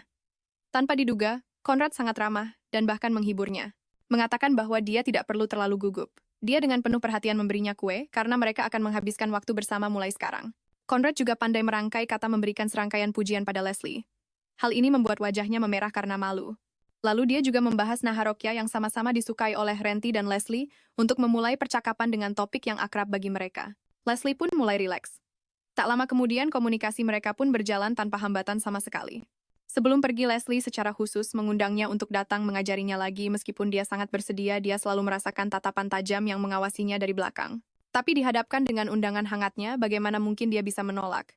Tanpa diduga, Conrad sangat ramah dan bahkan menghiburnya. Mengatakan bahwa dia tidak perlu terlalu gugup. Dia dengan penuh perhatian memberinya kue karena mereka akan menghabiskan waktu bersama mulai sekarang. Conrad juga pandai merangkai kata memberikan serangkaian pujian pada Leslie. Hal ini membuat wajahnya memerah karena malu. Lalu dia juga membahas Naharokya yang sama-sama disukai oleh Renti dan Leslie untuk memulai percakapan dengan topik yang akrab bagi mereka. Leslie pun mulai rileks. Tak lama kemudian komunikasi mereka pun berjalan tanpa hambatan sama sekali. Sebelum pergi, Leslie secara khusus mengundangnya untuk datang mengajarinya lagi. Meskipun dia sangat bersedia, dia selalu merasakan tatapan tajam yang mengawasinya dari belakang. Tapi dihadapkan dengan undangan hangatnya, bagaimana mungkin dia bisa menolak?